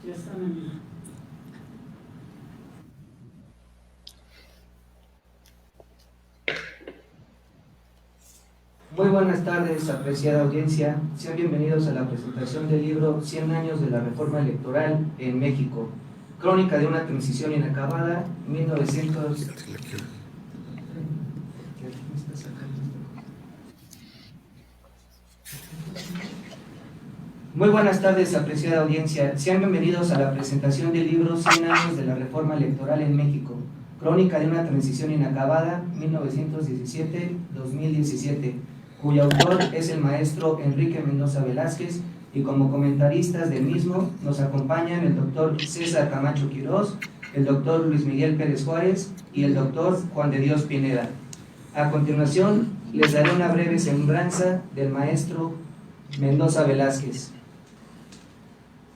Ya están en vivo. Muy buenas tardes, apreciada audiencia. Sean bienvenidos a la presentación del libro 100 años de la reforma electoral en México. Crónica de una transición inacabada, 1900... Muy buenas tardes, apreciada audiencia. Sean bienvenidos a la presentación del libro 100 años de la reforma electoral en México. Crónica de una transición inacabada, 1917-2017, cuyo autor es el maestro Enrique Mendoza Velázquez, y como comentaristas del mismo nos acompañan el doctor César Camacho Quirós, el doctor Luis Miguel Pérez Juárez y el doctor Juan de Dios Pineda. A continuación, les daré una breve semblanza del maestro Mendoza Velázquez.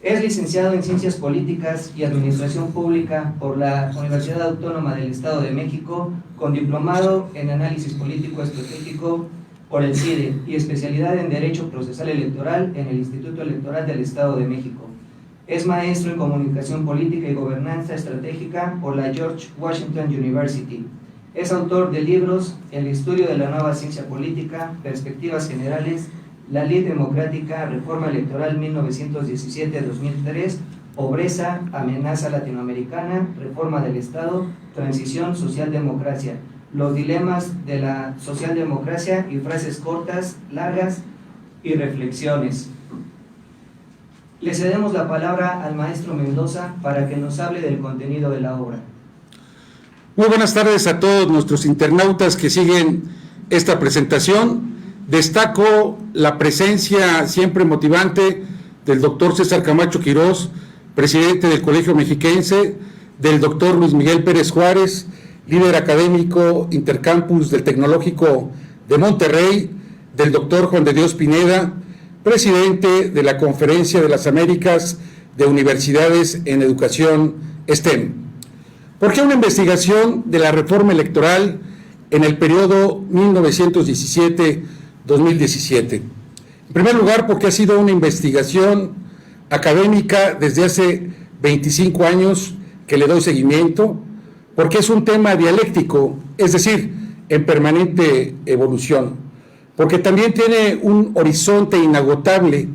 Es licenciado en Ciencias Políticas y Administración Pública por la Universidad Autónoma del Estado de México, con diplomado en Análisis Político Estratégico por el CIDE y especialidad en Derecho Procesal Electoral en el Instituto Electoral del Estado de México. Es maestro en Comunicación Política y Gobernanza Estratégica por la George Washington University. Es autor de libros El estudio de la nueva ciencia política, Perspectivas generales, La Ley Democrática, Reforma Electoral 1917-2003, Pobreza, Amenaza Latinoamericana, Reforma del Estado, Transición, Socialdemocracia, Los dilemas de la socialdemocracia y frases cortas, largas y reflexiones. Le cedemos la palabra al maestro Mendoza para que nos hable del contenido de la obra. Muy buenas tardes a todos nuestros internautas que siguen esta presentación. Destaco la presencia siempre motivante del doctor César Camacho Quirós, presidente del Colegio Mexiquense, del doctor Luis Miguel Pérez Juárez, líder académico intercampus del Tecnológico de Monterrey, del doctor Juan de Dios Pineda, presidente de la Conferencia de las Américas de Universidades en Educación STEM. ¿Por qué una investigación de la reforma electoral en el periodo 1917-2017? En primer lugar, porque ha sido una investigación académica desde hace 25 años que le doy seguimiento, porque es un tema dialéctico, es decir, en permanente evolución, porque también tiene un horizonte inagotable,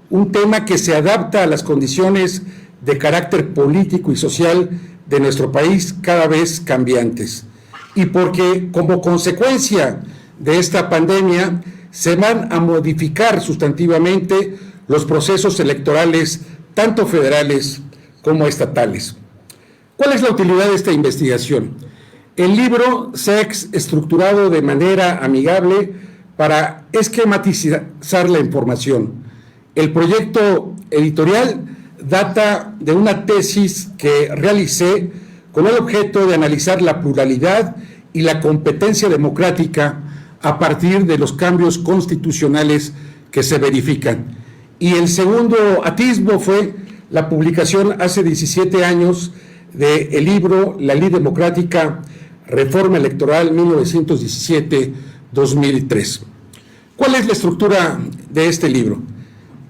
un tema que se adapta a las condiciones de carácter político y social de nuestro país cada vez cambiantes, y porque como consecuencia de esta pandemia se van a modificar sustantivamente los procesos electorales, tanto federales como estatales. ¿Cuál es la utilidad de esta investigación? El libro se ha estructurado de manera amigable para esquematizar la información. El proyecto editorial data de una tesis que realicé con el objeto de analizar la pluralidad y la competencia democrática a partir de los cambios constitucionales que se verifican. Y el segundo atisbo fue la publicación hace 17 años del libro La Ley Democrática, Reforma Electoral 1917-2003. ¿Cuál es la estructura de este libro?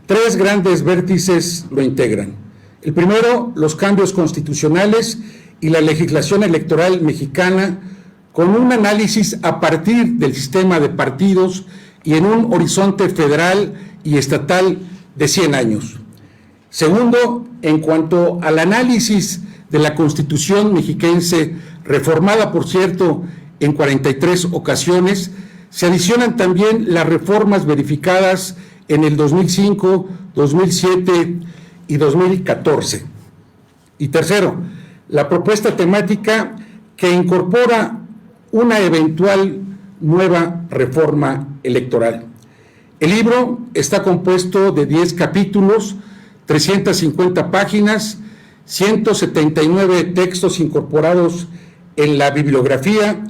Tres grandes vértices lo integran. El primero, los cambios constitucionales y la legislación electoral mexicana, con un análisis a partir del sistema de partidos y en un horizonte federal y estatal de 100 años. Segundo, en cuanto al análisis de la Constitución mexiquense, reformada, por cierto, en 43 ocasiones, se adicionan también las reformas verificadas en el 2005, 2007 y 2014. Y tercero, la propuesta temática que incorpora una eventual nueva reforma electoral. El libro está compuesto de 10 capítulos, 350 páginas, 179 textos incorporados en la bibliografía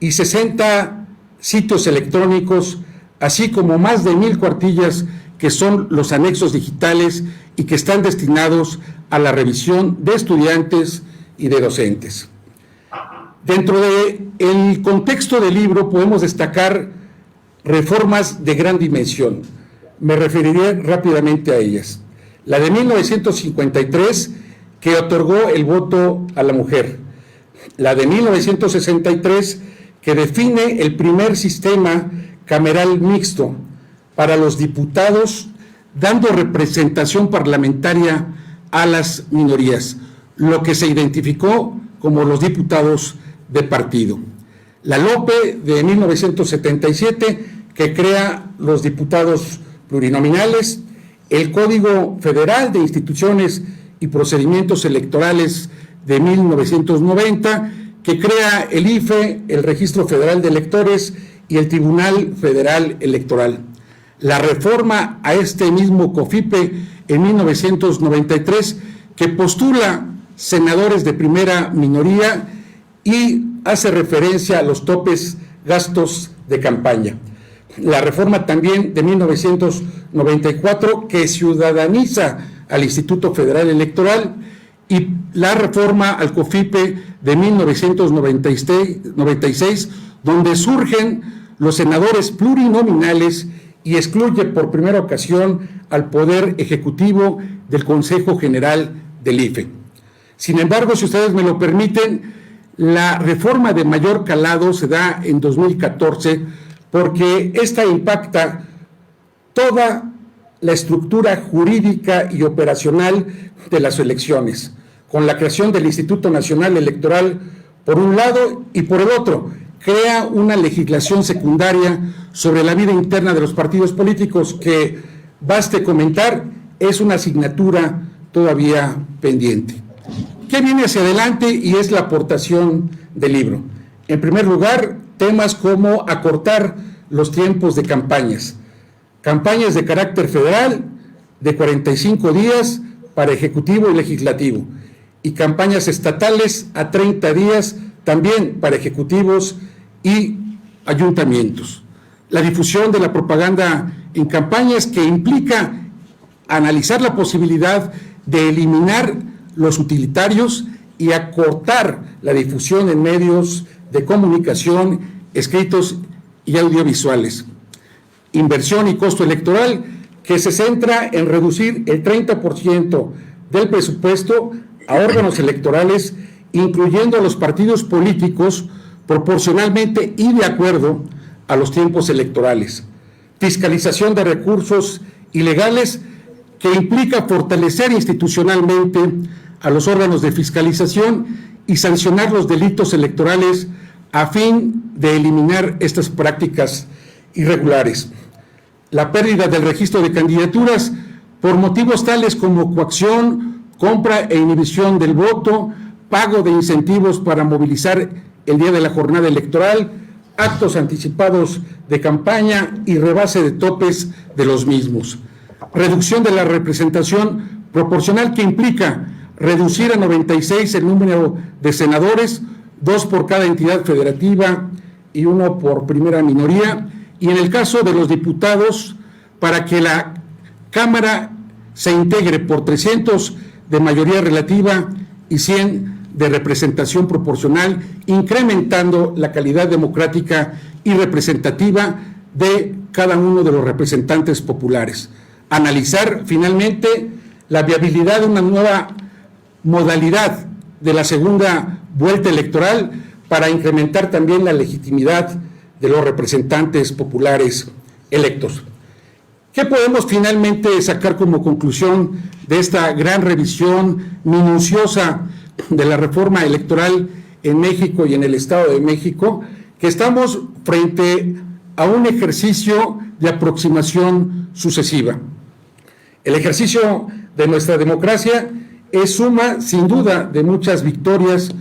y 60 sitios electrónicos, así como más de 1000 cuartillas que son los anexos digitales y que están destinados a la revisión de estudiantes y de docentes. Dentro del contexto del libro podemos destacar reformas de gran dimensión. Me referiré rápidamente a ellas. la de 1953, que otorgó el voto a la mujer, la de 1963, que define el primer sistema cameral mixto para los diputados, dando representación parlamentaria a las minorías, lo que se identificó como los diputados de partido. La Lope de 1977, que crea los diputados plurinominales, el Código Federal de Instituciones y Procedimientos Electorales de 1990, que crea el IFE, el Registro Federal de Electores y el Tribunal Federal Electoral. La reforma a este mismo COFIPE en 1993, que postula senadores de primera minoría y hace referencia a los topes gastos de campaña. La reforma también de 1994, que ciudadaniza al Instituto Federal Electoral, y la reforma al COFIPE de 1996, donde surgen los senadores plurinominales y excluye por primera ocasión al Poder Ejecutivo del Consejo General del IFE. Sin embargo, si ustedes me lo permiten, la reforma de mayor calado se da en 2014 porque esta impacta toda la estructura jurídica y operacional de las elecciones, con la creación del Instituto Nacional Electoral por un lado y por el otro, crea una legislación secundaria sobre la vida interna de los partidos políticos que, baste comentar, es una asignatura todavía pendiente. ¿Qué viene hacia adelante? Y es la aportación del libro. En primer lugar, temas como acortar los tiempos de campañas de carácter federal de 45 días para Ejecutivo y Legislativo, y campañas estatales a 30 días también para ejecutivos y ayuntamientos. La difusión de la propaganda en campañas, que implica analizar la posibilidad de eliminar los utilitarios y acortar la difusión en medios de comunicación escritos y audiovisuales. Inversión y costo electoral, que se centra en reducir el 30% del presupuesto a órganos electorales, incluyendo a los partidos políticos, proporcionalmente y de acuerdo a los tiempos electorales. Fiscalización de recursos ilegales, que implica fortalecer institucionalmente a los órganos de fiscalización y sancionar los delitos electorales a fin de eliminar estas prácticas irregulares. La pérdida del registro de candidaturas por motivos tales como coacción, compra e inhibición del voto, pago de incentivos para movilizar el día de la jornada electoral, actos anticipados de campaña y rebase de topes de los mismos. Reducción de la representación proporcional, que implica reducir a 96 el número de senadores, 2 por cada entidad federativa y 1 por primera minoría, y en el caso de los diputados, para que la Cámara se integre por 300 de mayoría relativa y 100 de representación proporcional, incrementando la calidad democrática y representativa de cada uno de los representantes populares. Analizar finalmente la viabilidad de una nueva modalidad de la segunda vuelta electoral para incrementar también la legitimidad de los representantes populares electos. ¿Qué podemos finalmente sacar como conclusión de esta gran revisión minuciosa de la reforma electoral en México y en el Estado de México? Que estamos frente a un ejercicio de aproximación sucesiva. El ejercicio de nuestra democracia es suma, sin duda, de muchas victorias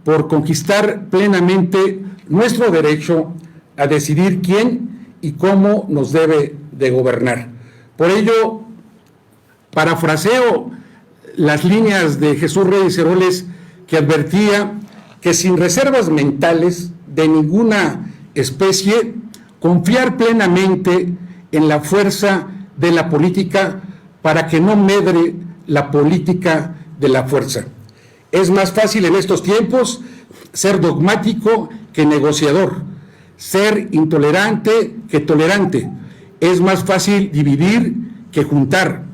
por conquistar plenamente nuestro derecho a decidir quién y cómo nos debe de gobernar. Por ello, parafraseo las líneas de Jesús Reyes Heroles, que advertía que sin reservas mentales de ninguna especie, confiar plenamente en la fuerza de la política para que no medre la política de la fuerza. Es más fácil en estos tiempos ser dogmático que negociador, ser intolerante que tolerante. Es más fácil dividir que juntar,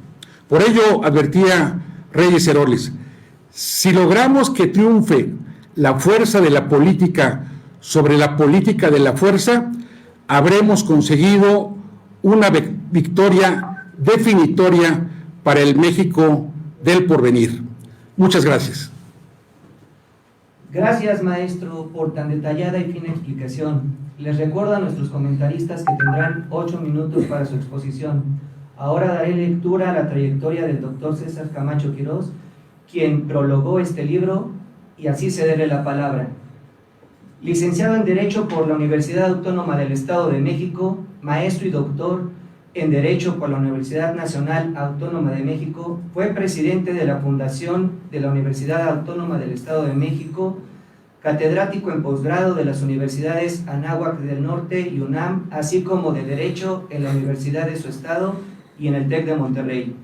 Por ello, advertía Reyes Heroles, si logramos que triunfe la fuerza de la política sobre la política de la fuerza, habremos conseguido una victoria definitoria para el México del porvenir. Muchas gracias. Gracias, maestro, por tan detallada y fina explicación. Les recuerdo a nuestros comentaristas que tendrán 8 minutos para su exposición. Ahora daré lectura a la trayectoria del doctor César Camacho Quirós, quien prologó este libro, y así cederé la palabra. Licenciado en Derecho por la Universidad Autónoma del Estado de México, maestro y doctor en Derecho por la Universidad Nacional Autónoma de México, fue presidente de la Fundación de la Universidad Autónoma del Estado de México, catedrático en posgrado de las universidades Anáhuac del Norte y UNAM, así como de Derecho en la Universidad de su Estado y en el TEC de Monterrey.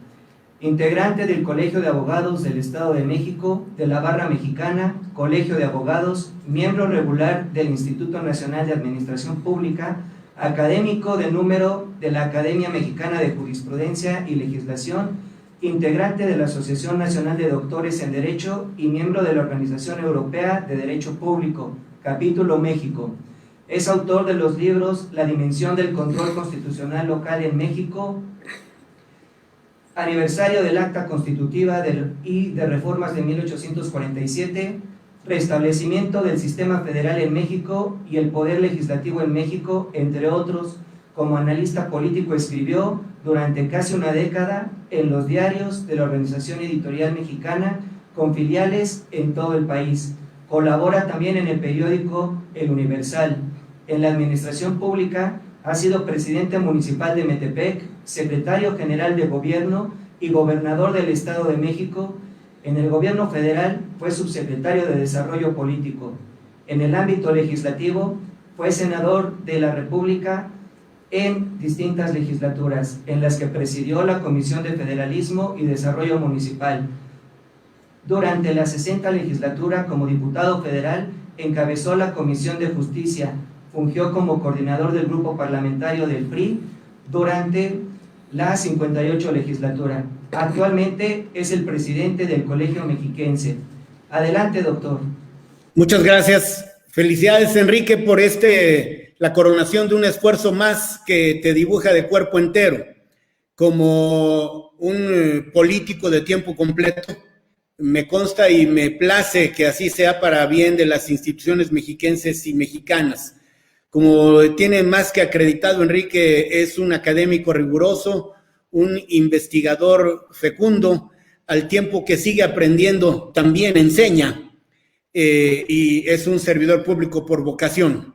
Integrante del Colegio de Abogados del Estado de México, de la Barra Mexicana, Colegio de Abogados, miembro regular del Instituto Nacional de Administración Pública, académico de número de la Academia Mexicana de Jurisprudencia y Legislación, integrante de la Asociación Nacional de Doctores en Derecho y miembro de la Organización Europea de Derecho Público, Capítulo México. Es autor de los libros La Dimensión del Control Constitucional Local en México, Aniversario del Acta Constitutiva y de Reformas de 1847, Restablecimiento del Sistema Federal en México y el Poder Legislativo en México, entre otros. Como analista político escribió durante casi una década en los diarios de la Organización Editorial Mexicana, con filiales en todo el país. Colabora también en el periódico El Universal. En la administración pública ha sido presidente municipal de Metepec, secretario general de gobierno y gobernador del Estado de México. En el gobierno federal fue subsecretario de Desarrollo Político. En el ámbito legislativo fue senador de la República en distintas legislaturas, en las que presidió la Comisión de Federalismo y Desarrollo Municipal. Durante la 60ª legislatura, como diputado federal, encabezó la Comisión de Justicia, fungió como coordinador del grupo parlamentario del PRI durante la 58 legislatura. Actualmente es el presidente del Colegio Mexiquense. Adelante, doctor. Muchas gracias. Felicidades, Enrique, por la coronación de un esfuerzo más que te dibuja de cuerpo entero. Como un político de tiempo completo, me consta y me place que así sea para bien de las instituciones mexiquenses y mexicanas. Como tiene más que acreditado, Enrique es un académico riguroso, un investigador fecundo, al tiempo que sigue aprendiendo, también enseña, y es un servidor público por vocación.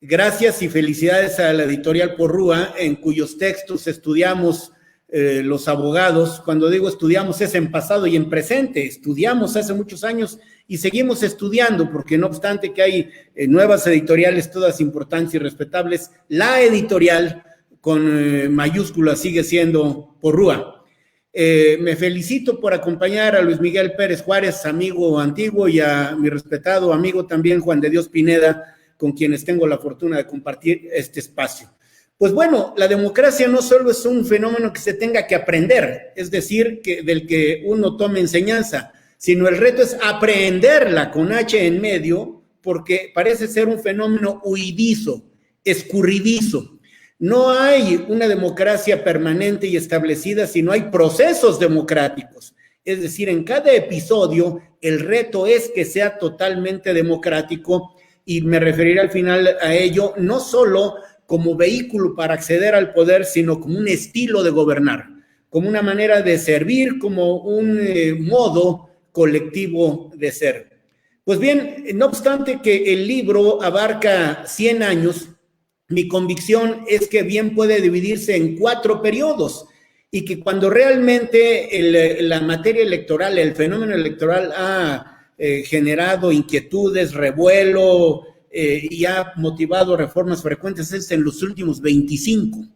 Gracias y felicidades a la editorial Porrúa, en cuyos textos estudiamos los abogados. Cuando digo estudiamos es en pasado y en presente. Estudiamos hace muchos años y seguimos estudiando, porque no obstante que hay nuevas editoriales, todas importantes y respetables, la editorial con mayúsculas sigue siendo Porrúa. Me felicito por acompañar a Luis Miguel Pérez Juárez, amigo antiguo, y a mi respetado amigo también Juan de Dios Pineda, con quienes tengo la fortuna de compartir este espacio. Pues bueno, la democracia no solo es un fenómeno que se tenga que aprender, es decir, del que uno tome enseñanza, sino el reto es aprenderla con H en medio, porque parece ser un fenómeno huidizo, escurridizo. No hay una democracia permanente y establecida, sino hay procesos democráticos. Es decir, en cada episodio el reto es que sea totalmente democrático, y me referiré al final a ello, no solo como vehículo para acceder al poder, sino como un estilo de gobernar, como una manera de servir, como un modo colectivo de ser. Pues bien, no obstante que el libro abarca 100 años, mi convicción es que bien puede dividirse en 4 periodos, y que cuando realmente la materia electoral, el fenómeno electoral ha generado inquietudes, revuelo, y ha motivado reformas frecuentes, es en los últimos 25.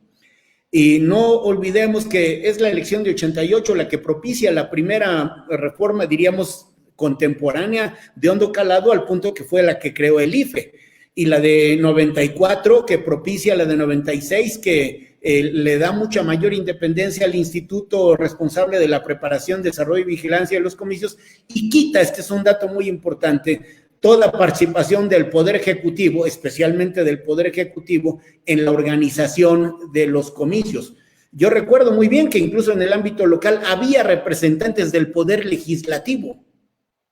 Y no olvidemos que es la elección de 88 la que propicia la primera reforma, diríamos, contemporánea de hondo calado, al punto que fue la que creó el IFE, y la de 94 que propicia la de 96 que le da mucha mayor independencia al instituto responsable de la preparación, desarrollo y vigilancia de los comicios y quita, este es un dato muy importante, toda participación del Poder Ejecutivo, especialmente del Poder Ejecutivo, en la organización de los comicios. Yo recuerdo muy bien que incluso en el ámbito local había representantes del Poder Legislativo.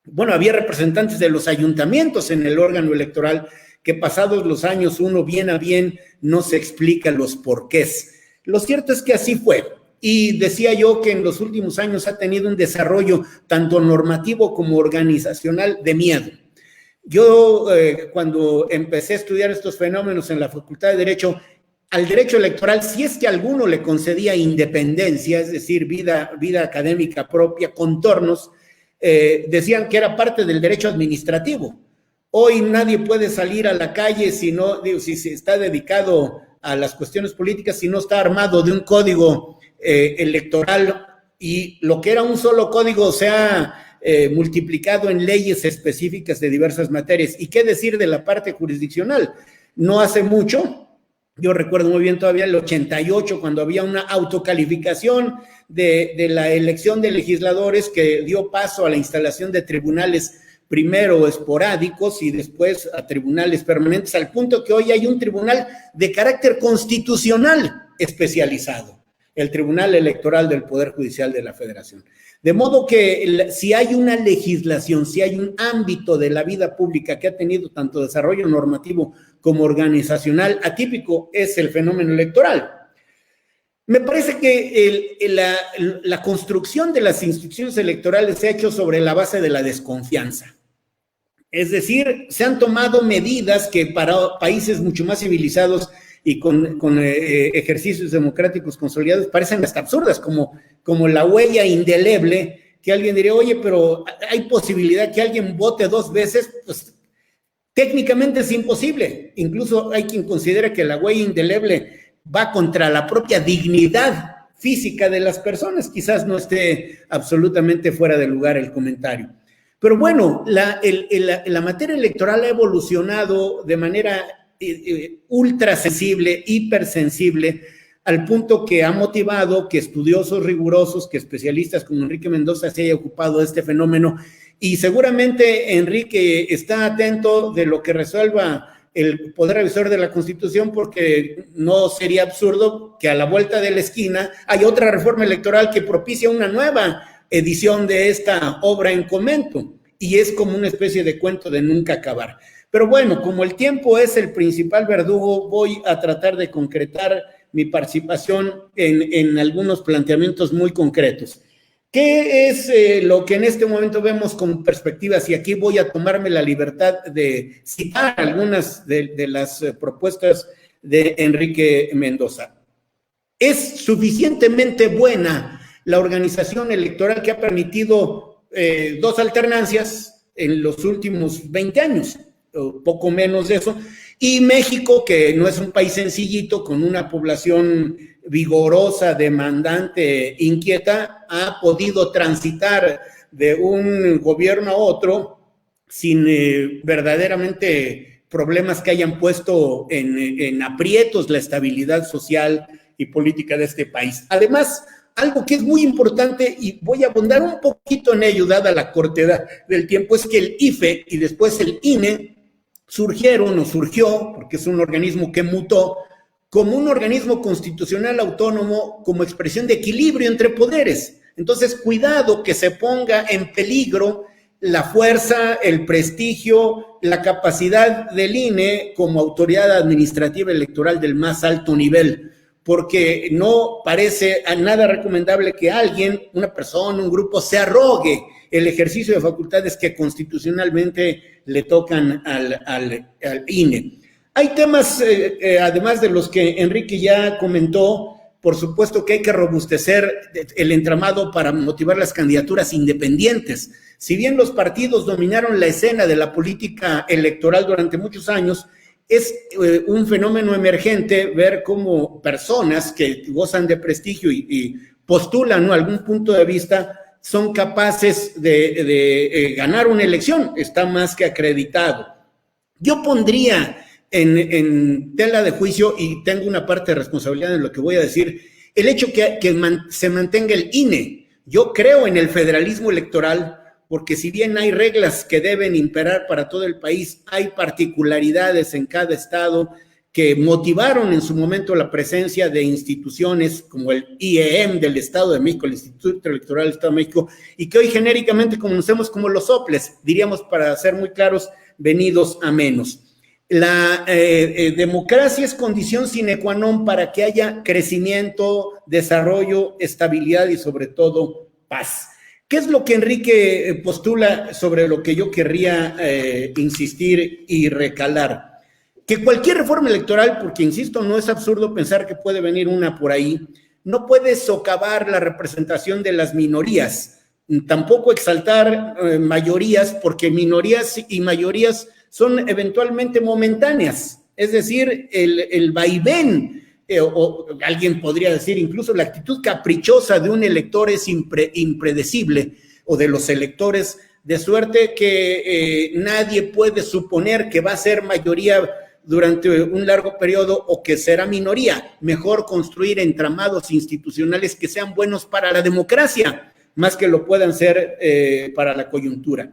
Bueno, había representantes de los ayuntamientos en el órgano electoral que pasados los años uno bien a bien no se explica los porqués. Lo cierto es que así fue. Y decía yo que en los últimos años ha tenido un desarrollo tanto normativo como organizacional de miedo. Yo cuando empecé a estudiar estos fenómenos en la Facultad de Derecho, al derecho electoral, si es que alguno le concedía independencia, es decir, vida académica propia, contornos, decían que era parte del derecho administrativo. Hoy nadie puede salir a la calle si no, si se está dedicado a las cuestiones políticas, si no está armado de un código electoral, y lo que era un solo código se ha multiplicado en leyes específicas de diversas materias. ¿Y qué decir de la parte jurisdiccional? No hace mucho, yo recuerdo muy bien todavía el 88, cuando había una autocalificación de la elección de legisladores que dio paso a la instalación de tribunales primero esporádicos y después a tribunales permanentes, al punto que hoy hay un tribunal de carácter constitucional especializado, el Tribunal Electoral del Poder Judicial de la Federación. De modo que si hay una legislación, si hay un ámbito de la vida pública que ha tenido tanto desarrollo normativo como organizacional atípico, es el fenómeno electoral. Me parece que la construcción de las instituciones electorales se ha hecho sobre la base de la desconfianza. Es decir, se han tomado medidas que para países mucho más civilizados y con ejercicios democráticos consolidados parecen hasta absurdas, como la huella indeleble, que alguien diría, oye, pero hay posibilidad que alguien vote 2 veces, pues técnicamente es imposible. Incluso hay quien considera que la huella indeleble va contra la propia dignidad física de las personas. Quizás no esté absolutamente fuera de lugar el comentario. Pero bueno, la materia electoral ha evolucionado de manera ultra sensible, hipersensible, al punto que ha motivado que estudiosos rigurosos, que especialistas como Enrique Mendoza se haya ocupado de este fenómeno, y seguramente Enrique está atento de lo que resuelva el Poder Revisor de la Constitución, porque no sería absurdo que a la vuelta de la esquina hay otra reforma electoral que propicia una nueva edición de esta obra en comento, y es como una especie de cuento de nunca acabar. Pero bueno, como el tiempo es el principal verdugo, voy a tratar de concretar mi participación en algunos planteamientos muy concretos. ¿Qué es lo que en este momento vemos con perspectivas? Y aquí voy a tomarme la libertad de citar algunas de las propuestas de Enrique Mendoza. Es suficientemente buena la organización electoral que ha permitido 2 alternancias en los últimos 20 años, o poco menos de eso, y México, que no es un país sencillito, con una población vigorosa, demandante, inquieta, ha podido transitar de un gobierno a otro sin verdaderamente problemas que hayan puesto en aprietos la estabilidad social y política de este país. Además, algo que es muy importante, y voy a abundar un poquito en ello, dada la cortedad del tiempo, es que el IFE y después el INE surgió, porque es un organismo que mutó, como un organismo constitucional autónomo, como expresión de equilibrio entre poderes. Entonces, cuidado que se ponga en peligro la fuerza, el prestigio, la capacidad del INE como autoridad administrativa electoral del más alto nivel, porque no parece nada recomendable que alguien, una persona, un grupo, se arrogue el ejercicio de facultades que constitucionalmente le tocan al INE. Hay temas, además de los que Enrique ya comentó, por supuesto que hay que robustecer el entramado para motivar las candidaturas independientes. Si bien los partidos dominaron la escena de la política electoral durante muchos años, es un fenómeno emergente ver cómo personas que gozan de prestigio y postulan, ¿no?, algún punto de vista, son capaces de ganar una elección. Está más que acreditado. Yo pondría en tela de juicio, y tengo una parte de responsabilidad en lo que voy a decir, el hecho que se mantenga el INE. Yo creo en el federalismo electoral, porque si bien hay reglas que deben imperar para todo el país, hay particularidades en cada estado que motivaron en su momento la presencia de instituciones como el IEM del Estado de México, el Instituto Electoral del Estado de México, y que hoy genéricamente conocemos como los soples, diríamos, para ser muy claros, venidos a menos. La democracia es condición sine qua non para que haya crecimiento, desarrollo, estabilidad y sobre todo paz. ¿Qué es lo que Enrique postula sobre lo que yo querría insistir y recalar? Que cualquier reforma electoral, porque insisto, no es absurdo pensar que puede venir una por ahí, no puede socavar la representación de las minorías, tampoco exaltar mayorías, porque minorías y mayorías son eventualmente momentáneas, es decir, el vaivén, o alguien podría decir incluso la actitud caprichosa de un elector es impredecible, o de los electores, de suerte que nadie puede suponer que va a ser mayoría durante un largo periodo o que será minoría. Mejor construir entramados institucionales que sean buenos para la democracia, más que lo puedan ser para la coyuntura.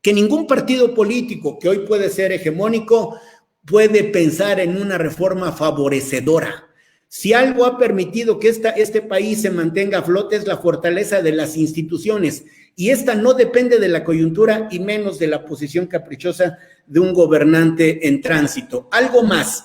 Que ningún partido político que hoy puede ser hegemónico puede pensar en una reforma favorecedora. Si algo ha permitido que este país se mantenga a flote es la fortaleza de las instituciones, y esta no depende de la coyuntura y menos de la posición caprichosa de un gobernante en tránsito. Algo más,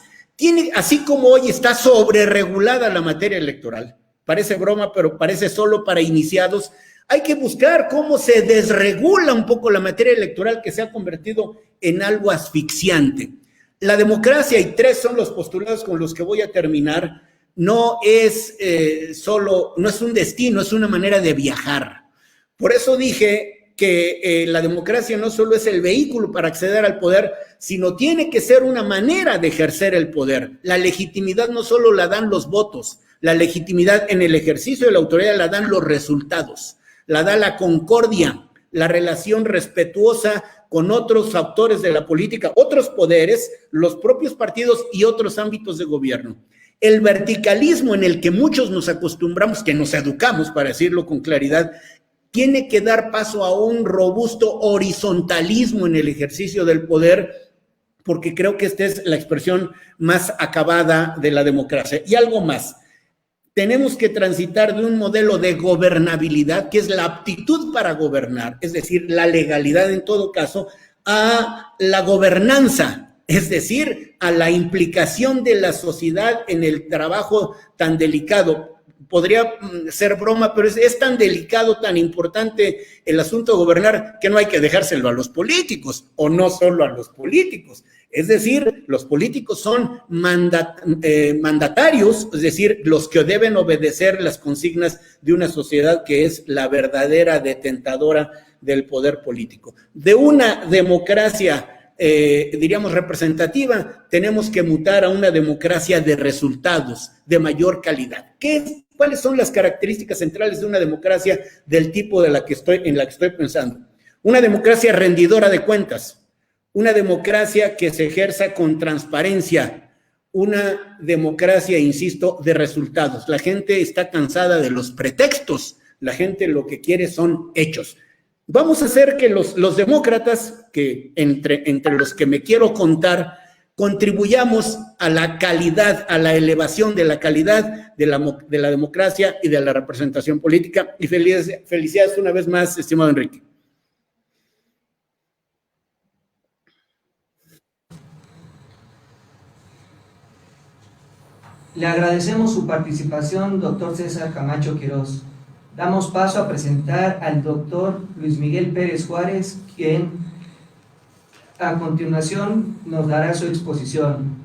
así como hoy está sobreregulada la materia electoral, parece broma, pero parece solo para iniciados, hay que buscar cómo se desregula un poco la materia electoral que se ha convertido en algo asfixiante. La democracia, y tres son los postulados con los que voy a terminar, no es no es un destino, es una manera de viajar. Por eso dije que la democracia no solo es el vehículo para acceder al poder, sino tiene que ser una manera de ejercer el poder. La legitimidad no solo la dan los votos, la legitimidad en el ejercicio de la autoridad la dan los resultados, la da la concordia, la relación respetuosa con otros actores de la política, otros poderes, los propios partidos y otros ámbitos de gobierno. El verticalismo en el que muchos nos acostumbramos, que nos educamos, para decirlo con claridad, tiene que dar paso a un robusto horizontalismo en el ejercicio del poder, porque creo que esta es la expresión más acabada de la democracia. Y algo más, tenemos que transitar de un modelo de gobernabilidad, que es la aptitud para gobernar, es decir, la legalidad en todo caso, a la gobernanza, es decir, a la implicación de la sociedad en el trabajo tan delicado. Podría ser broma, pero es tan delicado, tan importante el asunto de gobernar, que no hay que dejárselo a los políticos, o no solo a los políticos. Es decir, los políticos son mandatarios, es decir, los que deben obedecer las consignas de una sociedad que es la verdadera detentadora del poder político. De una democracia diríamos representativa, tenemos que mutar a una democracia de resultados, de mayor calidad. ¿Cuáles son las características centrales de una democracia del tipo en la que estoy pensando? Una democracia rendidora de cuentas, una democracia que se ejerza con transparencia, una democracia, insisto, de resultados. La gente está cansada de los pretextos, la gente lo que quiere son hechos. Vamos a hacer que los demócratas, que entre los que me quiero contar, contribuyamos a la calidad, a la elevación de la calidad de la democracia y de la representación política. Y felicidades una vez más, estimado Enrique. Le agradecemos su participación, doctor César Camacho Quirós. Damos paso a presentar al doctor Luis Miguel Pérez Juárez, quien a continuación nos dará su exposición.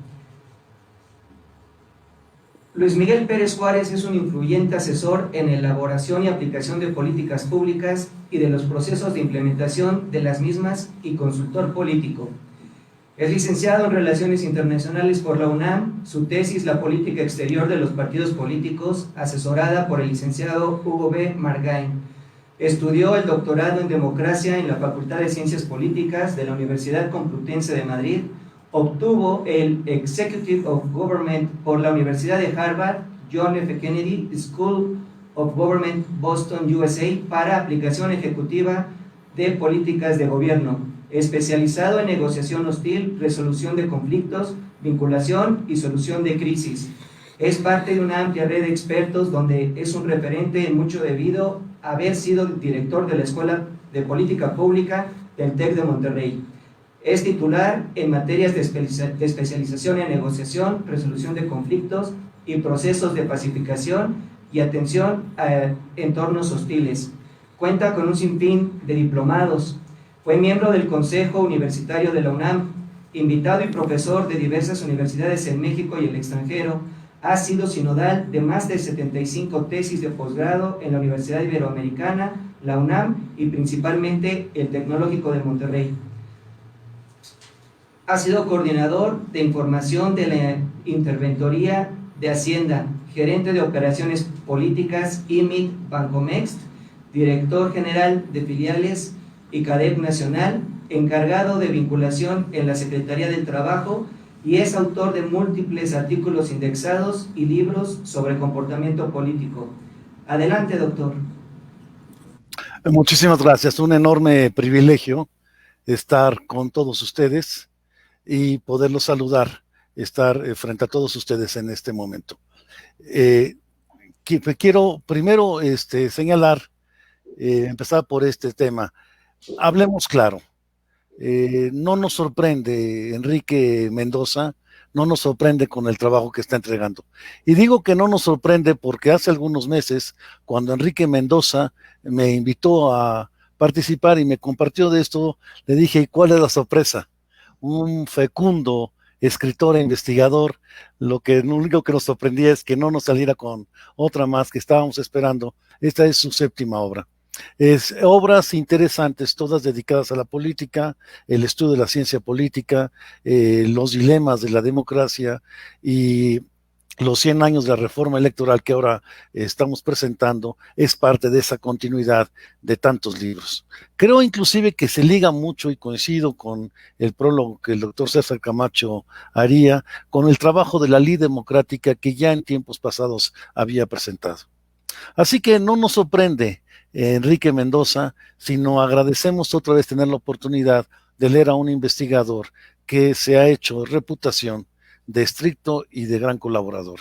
Luis Miguel Pérez Juárez es un influyente asesor en elaboración y aplicación de políticas públicas y de los procesos de implementación de las mismas y consultor político. Es licenciado en Relaciones Internacionales por la UNAM, su tesis La política exterior de los partidos políticos, asesorada por el licenciado Hugo B. Margain. Estudió el doctorado en Democracia en la Facultad de Ciencias Políticas de la Universidad Complutense de Madrid, Obtuvo el Executive of Government por la Universidad de Harvard, John F. Kennedy School of Government, Boston, USA, para aplicación ejecutiva de políticas de gobierno, especializado en negociación hostil, resolución de conflictos, vinculación y solución de crisis. Es parte de una amplia red de expertos donde es un referente en mucho debido a haber sido director de la Escuela de Política Pública del TEC de Monterrey. Es titular en materias de especialización en negociación, resolución de conflictos y procesos de pacificación y atención a entornos hostiles. Cuenta con un sinfín de diplomados. Fue miembro del Consejo Universitario de la UNAM, invitado y profesor de diversas universidades en México y el extranjero. Ha sido sinodal de más de 75 tesis de posgrado en la Universidad Iberoamericana, la UNAM y principalmente el Tecnológico de Monterrey. Ha sido coordinador de información de la Interventoría de Hacienda, gerente de operaciones políticas IMIT Bancomext, director general de filiales y CADEP Nacional, encargado de vinculación en la Secretaría del Trabajo y es autor de múltiples artículos indexados y libros sobre comportamiento político. Adelante, doctor. Muchísimas gracias. Un enorme privilegio estar con todos ustedes y poderlos saludar, estar frente a todos ustedes en este momento. Quiero primero señalar, empezar por este tema. Hablemos claro. No nos sorprende Enrique Mendoza, no nos sorprende con el trabajo que está entregando. Y digo que no nos sorprende porque hace algunos meses, cuando Enrique Mendoza me invitó a participar y me compartió de esto, le dije, ¿y cuál es la sorpresa? Un fecundo escritor e investigador, lo único que nos sorprendía es que no nos saliera con otra más que estábamos esperando. Esta es su 7ª obra. Obras interesantes, todas dedicadas a la política, el estudio de la ciencia política, los dilemas de la democracia y los 100 años de la reforma electoral que ahora estamos presentando, es parte de esa continuidad de tantos libros. Creo inclusive que se liga mucho, y coincido con el prólogo que el doctor César Camacho haría, con el trabajo de la Ley Democrática que ya en tiempos pasados había presentado. Así que no nos sorprende Enrique Mendoza, sino agradecemos otra vez tener la oportunidad de leer a un investigador que se ha hecho reputación de estricto y de gran colaborador.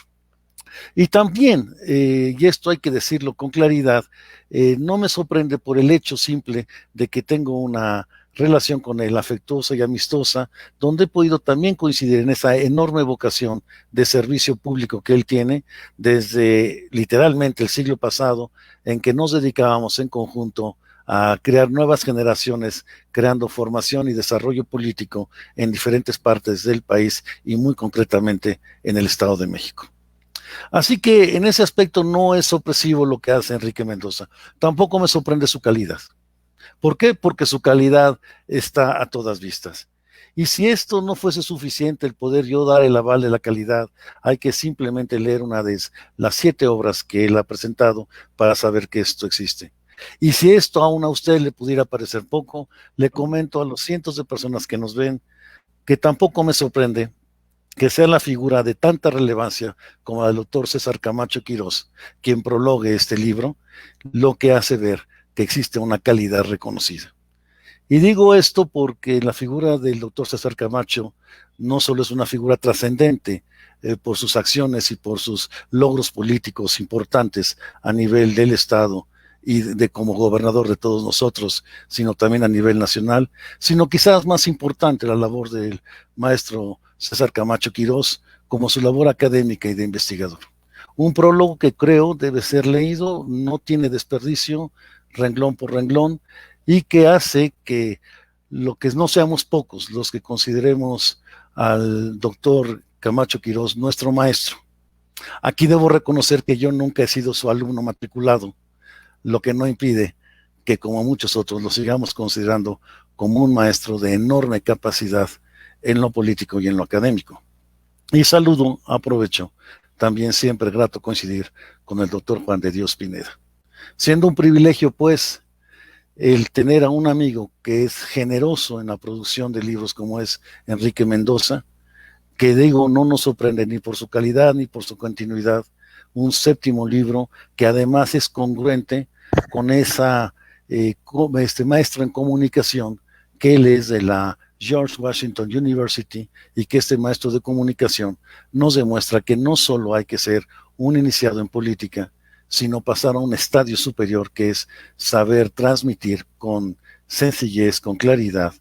Y también, y esto hay que decirlo con claridad, no me sorprende por el hecho simple de que tengo una relación con él afectuosa y amistosa, donde he podido también coincidir en esa enorme vocación de servicio público que él tiene desde literalmente el siglo pasado, en que nos dedicábamos en conjunto a crear nuevas generaciones, creando formación y desarrollo político en diferentes partes del país y muy concretamente en el Estado de México. Así que en ese aspecto no es sorpresivo lo que hace Enrique Mendoza. Tampoco me sorprende su calidad. ¿Por qué? Porque su calidad está a todas vistas. Y si esto no fuese suficiente, el poder yo dar el aval de la calidad, hay que simplemente leer una de las 7 obras que él ha presentado para saber que esto existe. Y si esto aún a usted le pudiera parecer poco, le comento a los cientos de personas que nos ven que tampoco me sorprende que sea la figura de tanta relevancia como la del doctor César Camacho Quirós quien prologue este libro, lo que hace ver que existe una calidad reconocida. Y digo esto porque la figura del doctor César Camacho no solo es una figura trascendente por sus acciones y por sus logros políticos importantes a nivel del Estado y de como gobernador de todos nosotros, sino también a nivel nacional, sino quizás más importante la labor del maestro César Camacho Quirós como su labor académica y de investigador. Un prólogo que creo debe ser leído, no tiene desperdicio, renglón por renglón, y que hace que lo que no seamos pocos los que consideremos al doctor Camacho Quirós nuestro maestro. Aquí debo reconocer que yo nunca he sido su alumno matriculado, lo que no impide que como muchos otros lo sigamos considerando como un maestro de enorme capacidad en lo político y en lo académico. Y saludo, aprovecho, también siempre grato coincidir con el doctor Juan de Dios Pineda. Siendo un privilegio, pues, el tener a un amigo que es generoso en la producción de libros como es Enrique Mendoza, que digo, no nos sorprende ni por su calidad ni por su continuidad, un séptimo libro que además es congruente con esa maestro en comunicación, que él es de la George Washington University, y que este maestro de comunicación nos demuestra que no solo hay que ser un iniciado en política, sino pasar a un estadio superior, que es saber transmitir con sencillez, con claridad,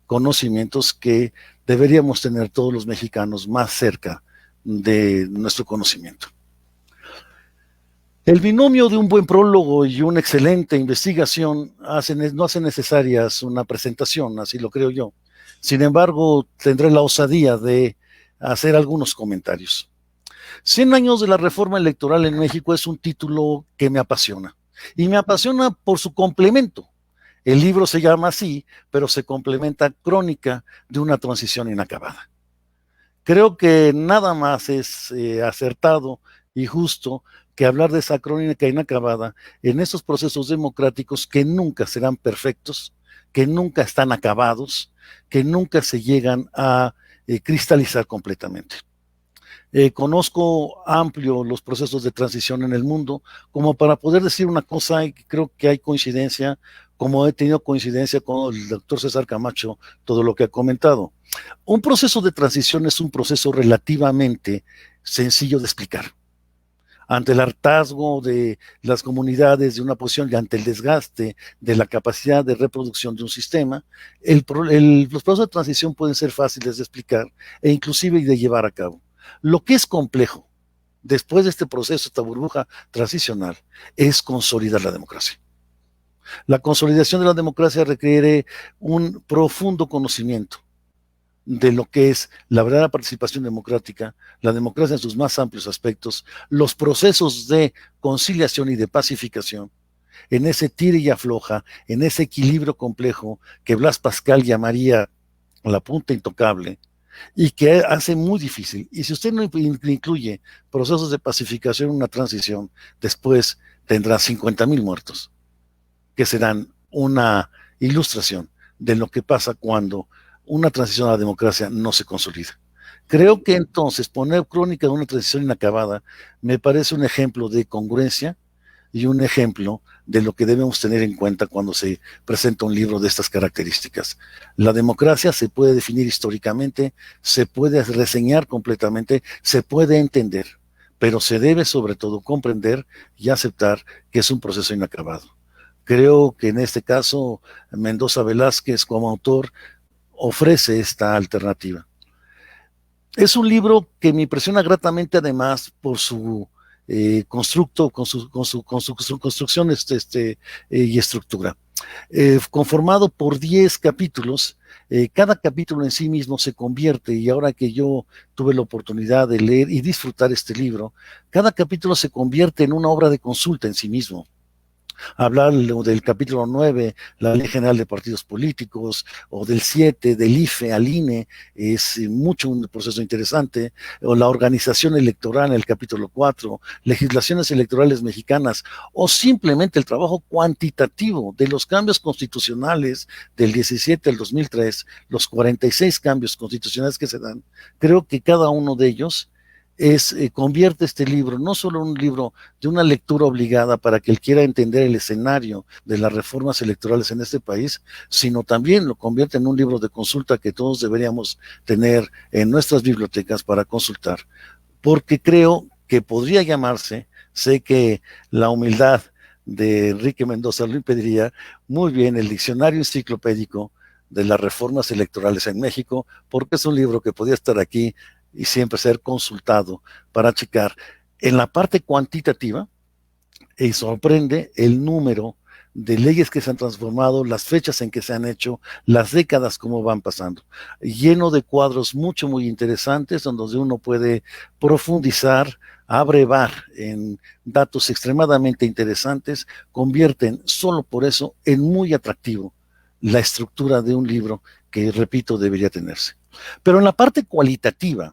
conocimientos que deberíamos tener todos los mexicanos más cerca de nuestro conocimiento. El binomio de un buen prólogo y una excelente investigación no hace necesarias una presentación, así lo creo yo. Sin embargo, tendré la osadía de hacer algunos comentarios. 100 años de la reforma electoral en México es un título que me apasiona. Y me apasiona por su complemento. El libro se llama así, pero se complementa Crónica de una transición inacabada. Creo que nada más es acertado y justo que hablar de esa crónica inacabada en esos procesos democráticos que nunca serán perfectos, que nunca están acabados, que nunca se llegan a cristalizar completamente. Conozco amplio los procesos de transición en el mundo, como para poder decir una cosa, y creo que hay coincidencia, como he tenido coincidencia con el doctor César Camacho, todo lo que ha comentado. Un proceso de transición es un proceso relativamente sencillo de explicar. Ante el hartazgo de las comunidades de una posición y ante el desgaste de la capacidad de reproducción de un sistema, los procesos de transición pueden ser fáciles de explicar e inclusive de llevar a cabo. Lo que es complejo después de este proceso, esta burbuja transicional, es consolidar la democracia. La consolidación de la democracia requiere un profundo conocimiento de lo que es la verdadera participación democrática, la democracia en sus más amplios aspectos, los procesos de conciliación y de pacificación, en ese tira y afloja, en ese equilibrio complejo que Blas Pascal llamaría la punta intocable, y que hace muy difícil. Y si usted no incluye procesos de pacificación en una transición, después tendrá 50,000 muertos, que serán una ilustración de lo que pasa cuando una transición a la democracia no se consolida. Creo que entonces poner Crónica de una transición inacabada me parece un ejemplo de congruencia y un ejemplo de lo que debemos tener en cuenta cuando se presenta un libro de estas características. La democracia se puede definir históricamente, se puede reseñar completamente, se puede entender, pero se debe sobre todo comprender y aceptar que es un proceso inacabado. Creo que en este caso Mendoza Velázquez, como autor, ofrece esta alternativa. Es un libro que me impresiona gratamente, además por su constructo, con su construcción y estructura. Conformado por 10 capítulos, cada capítulo en sí mismo se convierte, y ahora que yo tuve la oportunidad de leer y disfrutar este libro, cada capítulo se convierte en una obra de consulta en sí mismo. Hablar del capítulo 9, la Ley General de Partidos Políticos, o del 7, del IFE al INE, es mucho un proceso interesante, o la organización electoral en el capítulo 4, legislaciones electorales mexicanas, o simplemente el trabajo cuantitativo de los cambios constitucionales del 17 al 2003, los 46 cambios constitucionales que se dan. Creo que cada uno de ellos convierte este libro no solo en un libro de una lectura obligada para que él quiera entender el escenario de las reformas electorales en este país, sino también lo convierte en un libro de consulta que todos deberíamos tener en nuestras bibliotecas para consultar, porque creo que podría llamarse, sé que la humildad de Enrique Mendoza lo impediría, muy bien, el diccionario enciclopédico de las reformas electorales en México, porque es un libro que podría estar aquí y siempre ser consultado para checar en la parte cuantitativa, y sorprende el número de leyes que se han transformado, las fechas en que se han hecho, las décadas como van pasando, lleno de cuadros muy interesantes, donde uno puede profundizar, abrevar en datos extremadamente interesantes, convierten solo por eso en muy atractivo la estructura de un libro que, repito, debería tenerse. Pero en la parte cualitativa,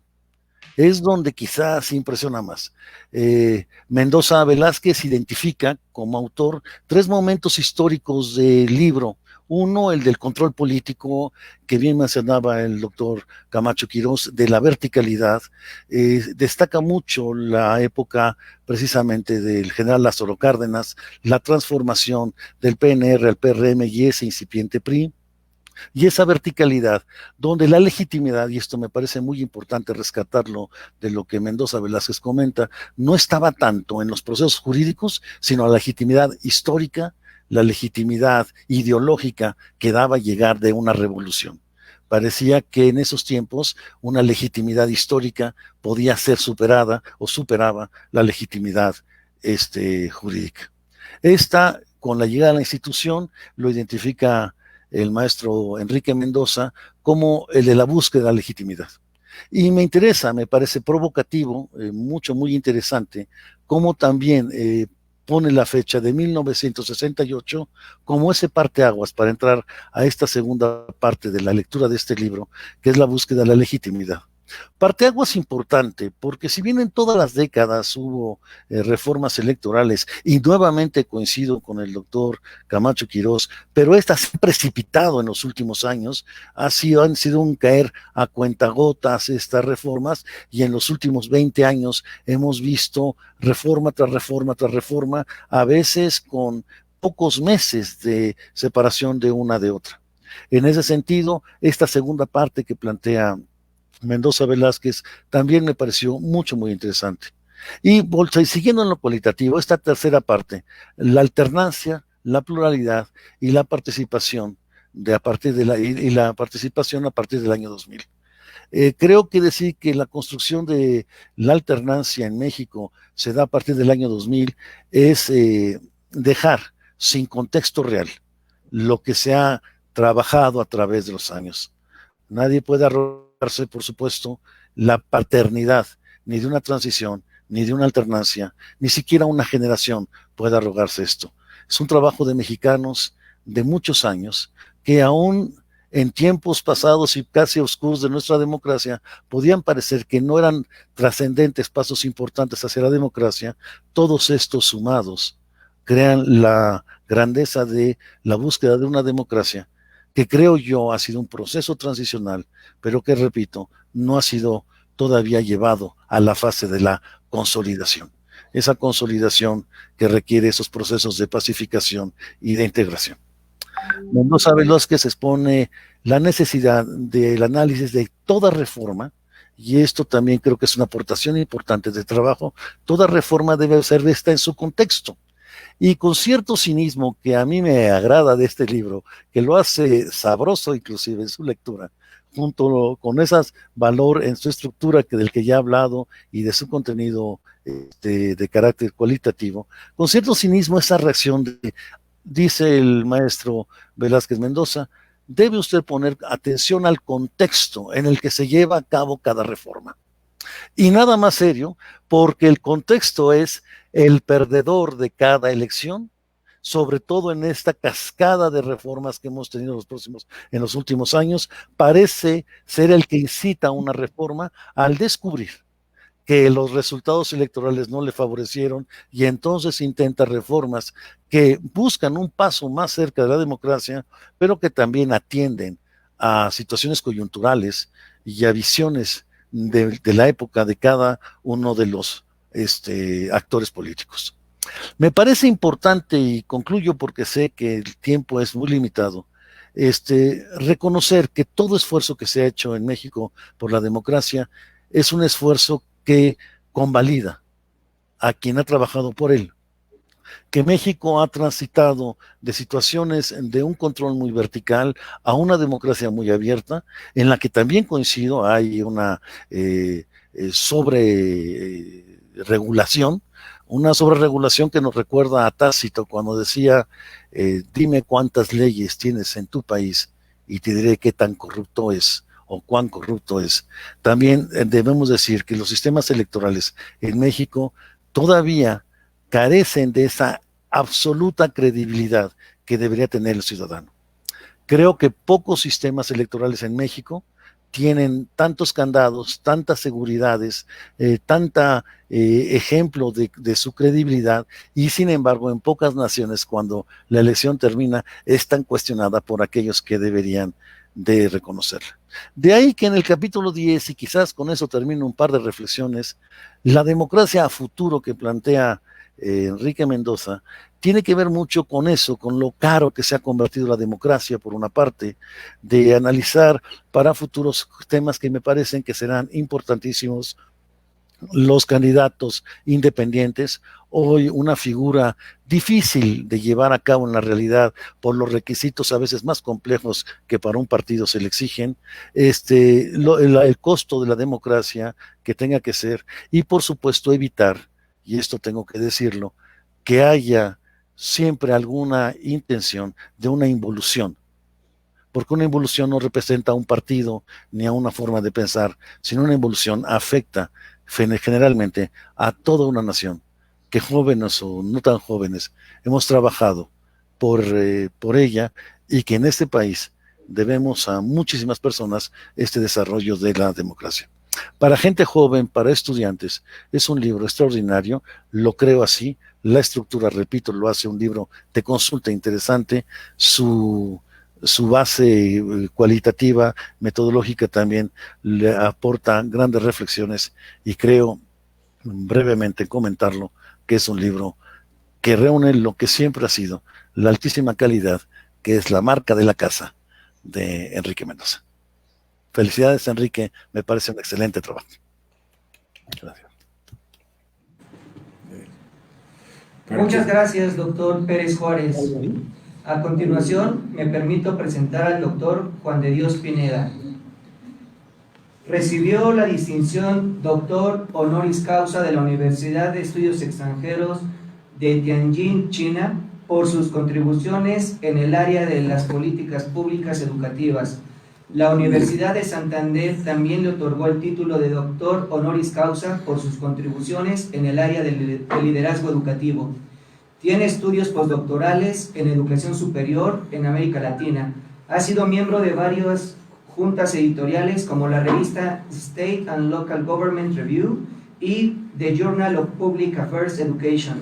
es donde quizás impresiona más. Mendoza Velázquez identifica como autor 3 momentos históricos del libro. Uno, el del control político, que bien mencionaba el doctor Camacho Quirós, de la verticalidad. Destaca mucho la época precisamente del general Lázaro Cárdenas, la transformación del PNR al PRM y ese incipiente PRI. Y esa verticalidad, donde la legitimidad, y esto me parece muy importante rescatarlo de lo que Mendoza Velázquez comenta, no estaba tanto en los procesos jurídicos, sino la legitimidad histórica, la legitimidad ideológica que daba llegar de una revolución. Parecía que en esos tiempos una legitimidad histórica podía ser superada o superaba la legitimidad jurídica. Esta, con la llegada a la institución, lo identifica el maestro Enrique Mendoza como el de la búsqueda de la legitimidad. Y me interesa, me parece provocativo, muy interesante, cómo también pone la fecha de 1968 como ese parteaguas para entrar a esta segunda parte de la lectura de este libro, que es la búsqueda de la legitimidad. Parteaguas importante, porque si bien en todas las décadas hubo reformas electorales, y nuevamente coincido con el doctor Camacho Quirós, pero estas se han precipitado en los últimos años, han sido un caer a cuentagotas estas reformas, y en los últimos 20 años hemos visto reforma tras reforma tras reforma, a veces con pocos meses de separación de una de otra. En ese sentido, esta segunda parte que plantea Mendoza Velázquez también me pareció muy interesante. Y siguiendo en lo cualitativo, esta tercera parte, la alternancia, la pluralidad y la participación la participación a partir del año 2000. Creo que decir que la construcción de la alternancia en México se da a partir del año 2000 es dejar sin contexto real lo que se ha trabajado a través de los años. Nadie puede arrogarse, por supuesto, la paternidad ni de una transición, ni de una alternancia, ni siquiera una generación puede arrogarse esto. Es un trabajo de mexicanos de muchos años que aún en tiempos pasados y casi oscuros de nuestra democracia podían parecer que no eran trascendentes pasos importantes hacia la democracia. Todos estos sumados crean la grandeza de la búsqueda de una democracia que creo yo ha sido un proceso transicional, pero que, repito, no ha sido todavía llevado a la fase de la consolidación. Esa consolidación que requiere esos procesos de pacificación y de integración. Mendoza Velázquez expone la necesidad del análisis de toda reforma, y esto también creo que es una aportación importante de trabajo. Toda reforma debe ser vista en su contexto. Y con cierto cinismo que a mí me agrada de este libro, que lo hace sabroso inclusive en su lectura, junto con ese valor en su estructura del que ya he hablado y de su contenido de carácter cualitativo, con cierto cinismo esa reacción dice el maestro Velázquez Mendoza, debe usted poner atención al contexto en el que se lleva a cabo cada reforma. Y nada más serio, porque el contexto es el perdedor de cada elección, sobre todo en esta cascada de reformas que hemos tenido en los últimos años, parece ser el que incita a una reforma al descubrir que los resultados electorales no le favorecieron y entonces intenta reformas que buscan un paso más cerca de la democracia, pero que también atienden a situaciones coyunturales y a visiones de la época de cada uno de los actores políticos. Me parece importante, y concluyo porque sé que el tiempo es muy limitado, reconocer que todo esfuerzo que se ha hecho en México por la democracia es un esfuerzo que convalida a quien ha trabajado por él, que México ha transitado de situaciones de un control muy vertical a una democracia muy abierta, en la que también coincido, hay una una sobreregulación que nos recuerda a Tácito cuando decía, dime cuántas leyes tienes en tu país y te diré qué tan corrupto es o cuán corrupto es. También debemos decir que los sistemas electorales en México todavía carecen de esa absoluta credibilidad que debería tener el ciudadano. Creo que pocos sistemas electorales en México tienen tantos candados, tantas seguridades, tanta ejemplo de su credibilidad, y sin embargo en pocas naciones cuando la elección termina es tan cuestionada por aquellos que deberían de reconocerla. De ahí que en el capítulo 10, y quizás con eso termino un par de reflexiones, la democracia a futuro que plantea Enrique Mendoza tiene que ver mucho con eso, con lo caro que se ha convertido la democracia, por una parte, de analizar para futuros temas que me parecen que serán importantísimos los candidatos independientes, hoy una figura difícil de llevar a cabo en la realidad por los requisitos a veces más complejos que para un partido se le exigen, el costo de la democracia que tenga que ser, y por supuesto evitar, y esto tengo que decirlo, que haya siempre alguna intención de una involución, porque una involución no representa a un partido ni a una forma de pensar, sino una involución afecta generalmente a toda una nación, que jóvenes o no tan jóvenes hemos trabajado por ella, y que en este país debemos a muchísimas personas este desarrollo de la democracia. Para gente joven, para estudiantes, es un libro extraordinario, lo creo así. La estructura, repito, lo hace un libro de consulta interesante, su base cualitativa, metodológica también le aporta grandes reflexiones, y creo, brevemente comentarlo, que es un libro que reúne lo que siempre ha sido la altísima calidad, que es la marca de la casa de Enrique Mendoza. Felicidades, Enrique, me parece un excelente trabajo. Gracias. Muchas gracias, doctor Pérez Juárez. A continuación, me permito presentar al doctor Juan de Dios Pineda. Recibió la distinción doctor honoris causa de la Universidad de Estudios Extranjeros de Tianjin, China, por sus contribuciones en el área de las políticas públicas educativas. La Universidad de Santander también le otorgó el título de doctor honoris causa por sus contribuciones en el área del liderazgo educativo. Tiene estudios postdoctorales en educación superior en América Latina. Ha sido miembro de varias juntas editoriales como la revista State and Local Government Review y The Journal of Public Affairs Education,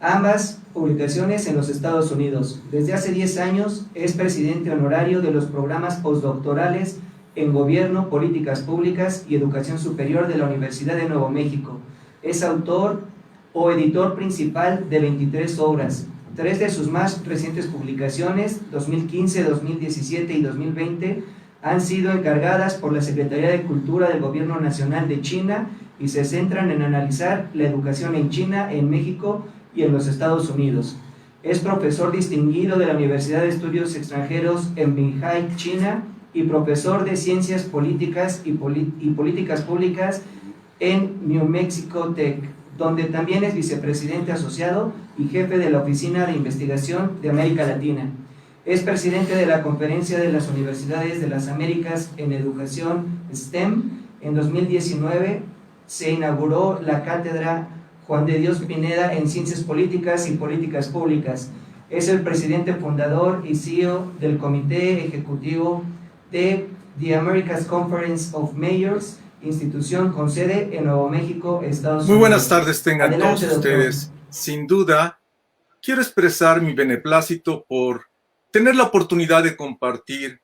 ambas publicaciones en los Estados Unidos. Desde hace 10 años es presidente honorario de los programas postdoctorales en Gobierno, Políticas Públicas y Educación Superior de la Universidad de Nuevo México. Es autor o editor principal de 23 obras. 3 de sus más recientes publicaciones, 2015, 2017 y 2020, han sido encargadas por la Secretaría de Cultura del Gobierno Nacional de China y se centran en analizar la educación en China, en México y en los Estados Unidos. Es profesor distinguido de la Universidad de Estudios Extranjeros en Beijing, China, y profesor de Ciencias Políticas y Políticas Públicas en New Mexico Tech, donde también es vicepresidente asociado y jefe de la Oficina de Investigación de América Latina. Es presidente de la Conferencia de las Universidades de las Américas en Educación STEM. En 2019 se inauguró la cátedra Juan de Dios Pineda en Ciencias Políticas y Políticas Públicas. Es el presidente fundador y CEO del Comité Ejecutivo de The Americas Conference of Mayors, institución con sede en Nuevo México, Estados Unidos. Muy buenas tardes tengan Adelante, todos ustedes. Sin duda, quiero expresar mi beneplácito por tener la oportunidad de compartir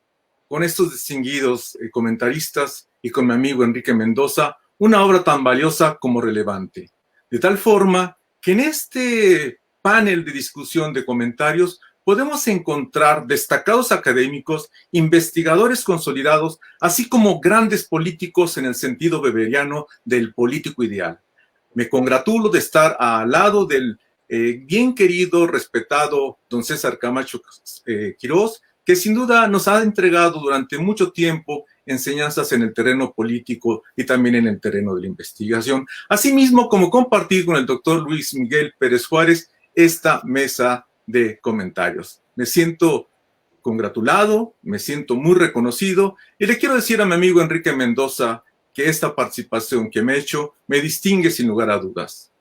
con estos distinguidos comentaristas y con mi amigo Enrique Mendoza una obra tan valiosa como relevante. De tal forma que en este panel de discusión de comentarios podemos encontrar destacados académicos, investigadores consolidados, así como grandes políticos en el sentido weberiano del político ideal. Me congratulo de estar al lado del bien querido, respetado don César Camacho Quirós, que sin duda nos ha entregado durante mucho tiempo enseñanzas en el terreno político y también en el terreno de la investigación, asimismo como compartir con el doctor Luis Miguel Pérez Juárez esta mesa de comentarios. Me siento congratulado, me siento muy reconocido y le quiero decir a mi amigo Enrique Mendoza que esta participación que me he hecho me distingue sin lugar a dudas.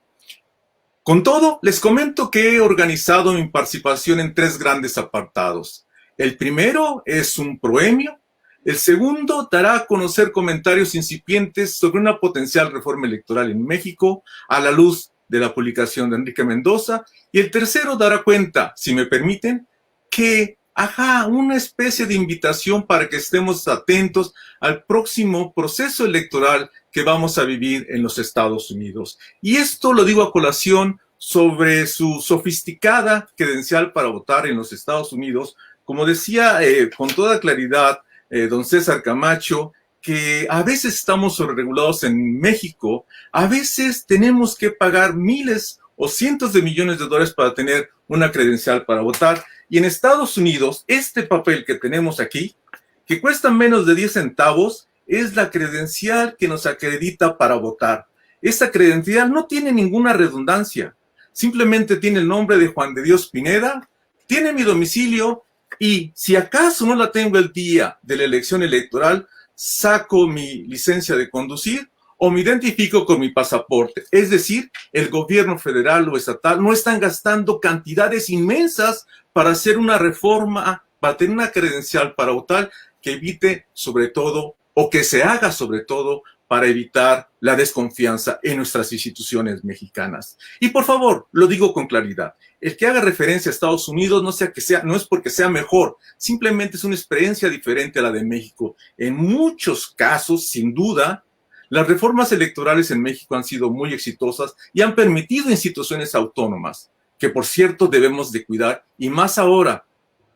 Con todo, les comento que he organizado mi participación en 3 grandes apartados. El primero es un proemio, El segundo dará a conocer comentarios incipientes sobre una potencial reforma electoral en México a la luz de la publicación de Enrique Mendoza. Y el tercero dará cuenta, si me permiten, que haga una especie de invitación para que estemos atentos al próximo proceso electoral que vamos a vivir en los Estados Unidos. Y esto lo digo a colación sobre su sofisticada credencial para votar en los Estados Unidos. Como decía con toda claridad don César Camacho, que a veces estamos sobreregulados en México, a veces tenemos que pagar miles o cientos de millones de dólares para tener una credencial para votar. Y en Estados Unidos, este papel que tenemos aquí, que cuesta menos de 10 centavos, es la credencial que nos acredita para votar. Esta credencial no tiene ninguna redundancia, simplemente tiene el nombre de Juan de Dios Pineda, tiene mi domicilio y si acaso no la tengo el día de la elección electoral, saco mi licencia de conducir o me identifico con mi pasaporte. Es decir, el gobierno federal o estatal no están gastando cantidades inmensas para hacer una reforma, para tener una credencial para votar que evite sobre todo, o que se haga sobre todo, para evitar la desconfianza en nuestras instituciones mexicanas. Y por favor, lo digo con claridad, el que haga referencia a Estados Unidos no es porque sea mejor, simplemente es una experiencia diferente a la de México. En muchos casos, sin duda, las reformas electorales en México han sido muy exitosas y han permitido instituciones autónomas, que por cierto debemos de cuidar, y más ahora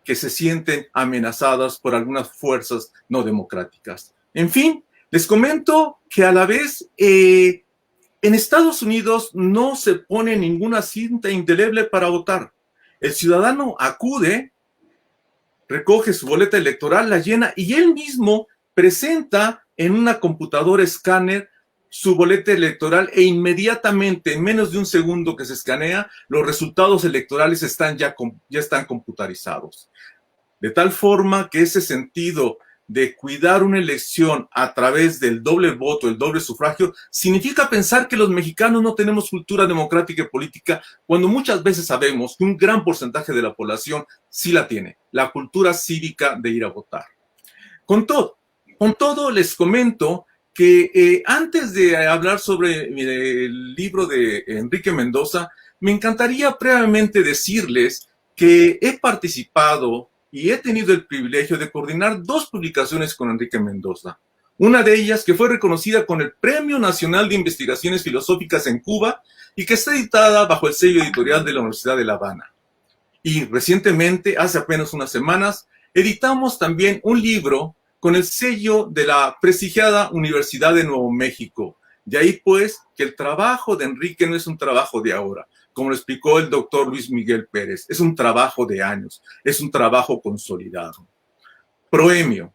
que se sienten amenazadas por algunas fuerzas no democráticas. En fin, les comento que a la vez en Estados Unidos no se pone ninguna cinta indeleble para votar. El ciudadano acude, recoge su boleta electoral, la llena y él mismo presenta en una computadora escáner su boleta electoral e inmediatamente, en menos de un segundo que se escanea, los resultados electorales ya están computarizados. De tal forma que ese sentido de cuidar una elección a través del doble voto, el doble sufragio, significa pensar que los mexicanos no tenemos cultura democrática y política, cuando muchas veces sabemos que un gran porcentaje de la población sí la tiene, la cultura cívica de ir a votar. Con todo les comento que antes de hablar sobre el libro de Enrique Mendoza, me encantaría previamente decirles que he participado y he tenido el privilegio de coordinar 2 publicaciones con Enrique Mendoza. Una de ellas que fue reconocida con el Premio Nacional de Investigaciones Filosóficas en Cuba y que está editada bajo el sello editorial de la Universidad de La Habana. Y recientemente, hace apenas unas semanas, editamos también un libro con el sello de la prestigiada Universidad de Nuevo México. De ahí pues que el trabajo de Enrique no es un trabajo de ahora, como lo explicó el doctor Luis Miguel Pérez, es un trabajo de años, es un trabajo consolidado. Proemio.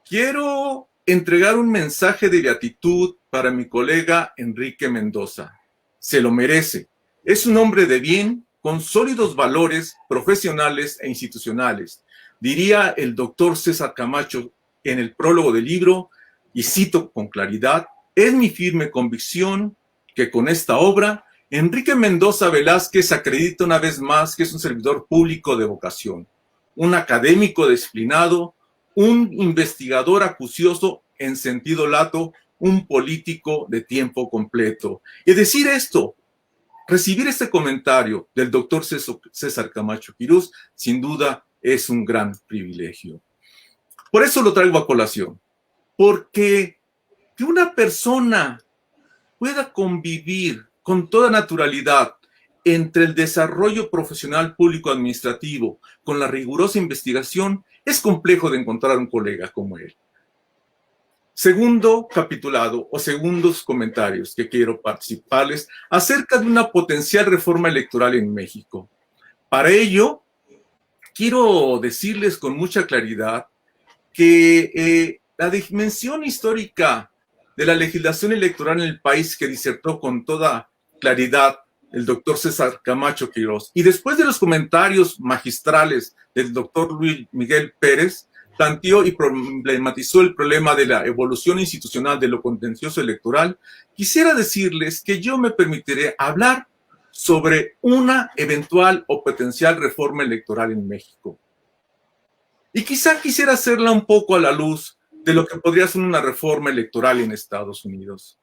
Quiero entregar un mensaje de gratitud para mi colega Enrique Mendoza. Se lo merece. Es un hombre de bien, con sólidos valores profesionales e institucionales. Diría el doctor César Camacho en el prólogo del libro, y cito con claridad, es mi firme convicción que con esta obra Enrique Mendoza Velázquez acredita una vez más que es un servidor público de vocación, un académico disciplinado, un investigador acucioso en sentido lato, un político de tiempo completo. Y decir esto, recibir este comentario del doctor César Camacho Quirós, sin duda es un gran privilegio. Por eso lo traigo a colación, porque que una persona pueda convivir con toda naturalidad entre el desarrollo profesional público-administrativo con la rigurosa investigación, es complejo de encontrar un colega como él. Segundo capitulado o segundos comentarios que quiero participarles acerca de una potencial reforma electoral en México. Para ello, quiero decirles con mucha claridad que la dimensión histórica de la legislación electoral en el país que disertó con toda claridad el doctor César Camacho Quirós, y después de los comentarios magistrales del doctor Luis Miguel Pérez, planteó y problematizó el problema de la evolución institucional de lo contencioso electoral, quisiera decirles que yo me permitiré hablar sobre una eventual o potencial reforma electoral en México. Y quizá quisiera hacerla un poco a la luz de lo que podría ser una reforma electoral en Estados Unidos.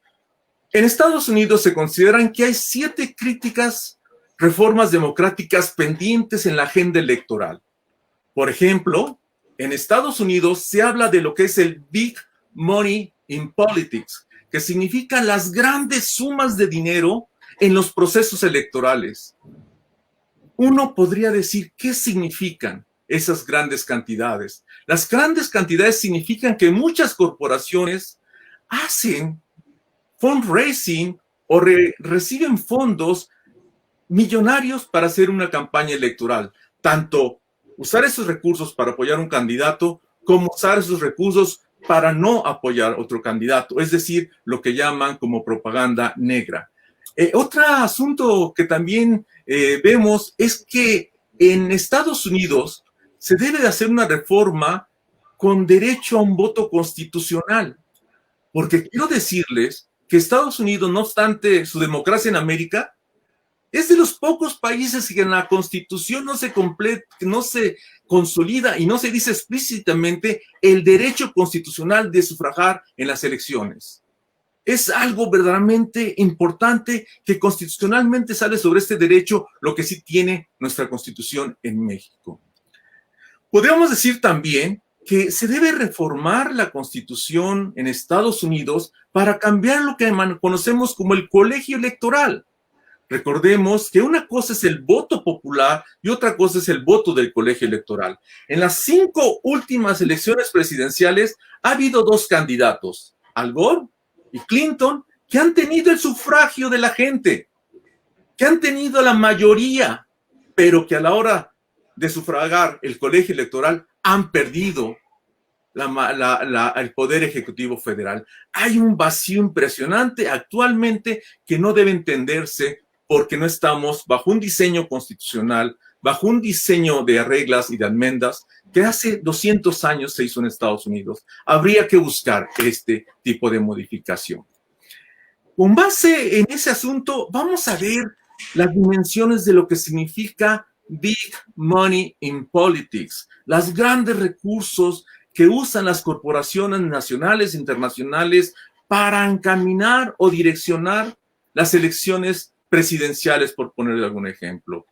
En Estados Unidos se consideran que hay 7 críticas reformas democráticas pendientes en la agenda electoral. Por ejemplo, en Estados Unidos se habla de lo que es el Big Money in Politics, que significa las grandes sumas de dinero en los procesos electorales. Uno podría decir, ¿qué significan esas grandes cantidades? Las grandes cantidades significan que muchas corporaciones hacen fundraising o reciben fondos millonarios para hacer una campaña electoral. Tanto usar esos recursos para apoyar un candidato como usar esos recursos para no apoyar otro candidato, es decir, lo que llaman como propaganda negra. Otro asunto que también vemos es que en Estados Unidos se debe de hacer una reforma con derecho a un voto constitucional, porque quiero decirles que Estados Unidos, no obstante su democracia en América, es de los pocos países que en la Constitución no se consolida y no se dice explícitamente el derecho constitucional de sufragar en las elecciones. Es algo verdaderamente importante que constitucionalmente sale sobre este derecho, lo que sí tiene nuestra Constitución en México. Podríamos decir también que se debe reformar la Constitución en Estados Unidos para cambiar lo que conocemos como el colegio electoral. Recordemos que una cosa es el voto popular y otra cosa es el voto del colegio electoral. En las 5 últimas elecciones presidenciales ha habido 2 candidatos, Al Gore y Clinton, que han tenido el sufragio de la gente, que han tenido la mayoría, pero que a la hora de sufragar el colegio electoral han perdido el Poder Ejecutivo Federal. Hay un vacío impresionante actualmente que no debe entenderse porque no estamos bajo un diseño constitucional, bajo un diseño de reglas y de enmiendas que hace 200 años se hizo en Estados Unidos. Habría que buscar este tipo de modificación. Con base en ese asunto, vamos a ver las dimensiones de lo que significa Big Money in Politics, los grandes recursos que usan las corporaciones nacionales e internacionales para encaminar o direccionar las elecciones presidenciales, por ponerle algún ejemplo.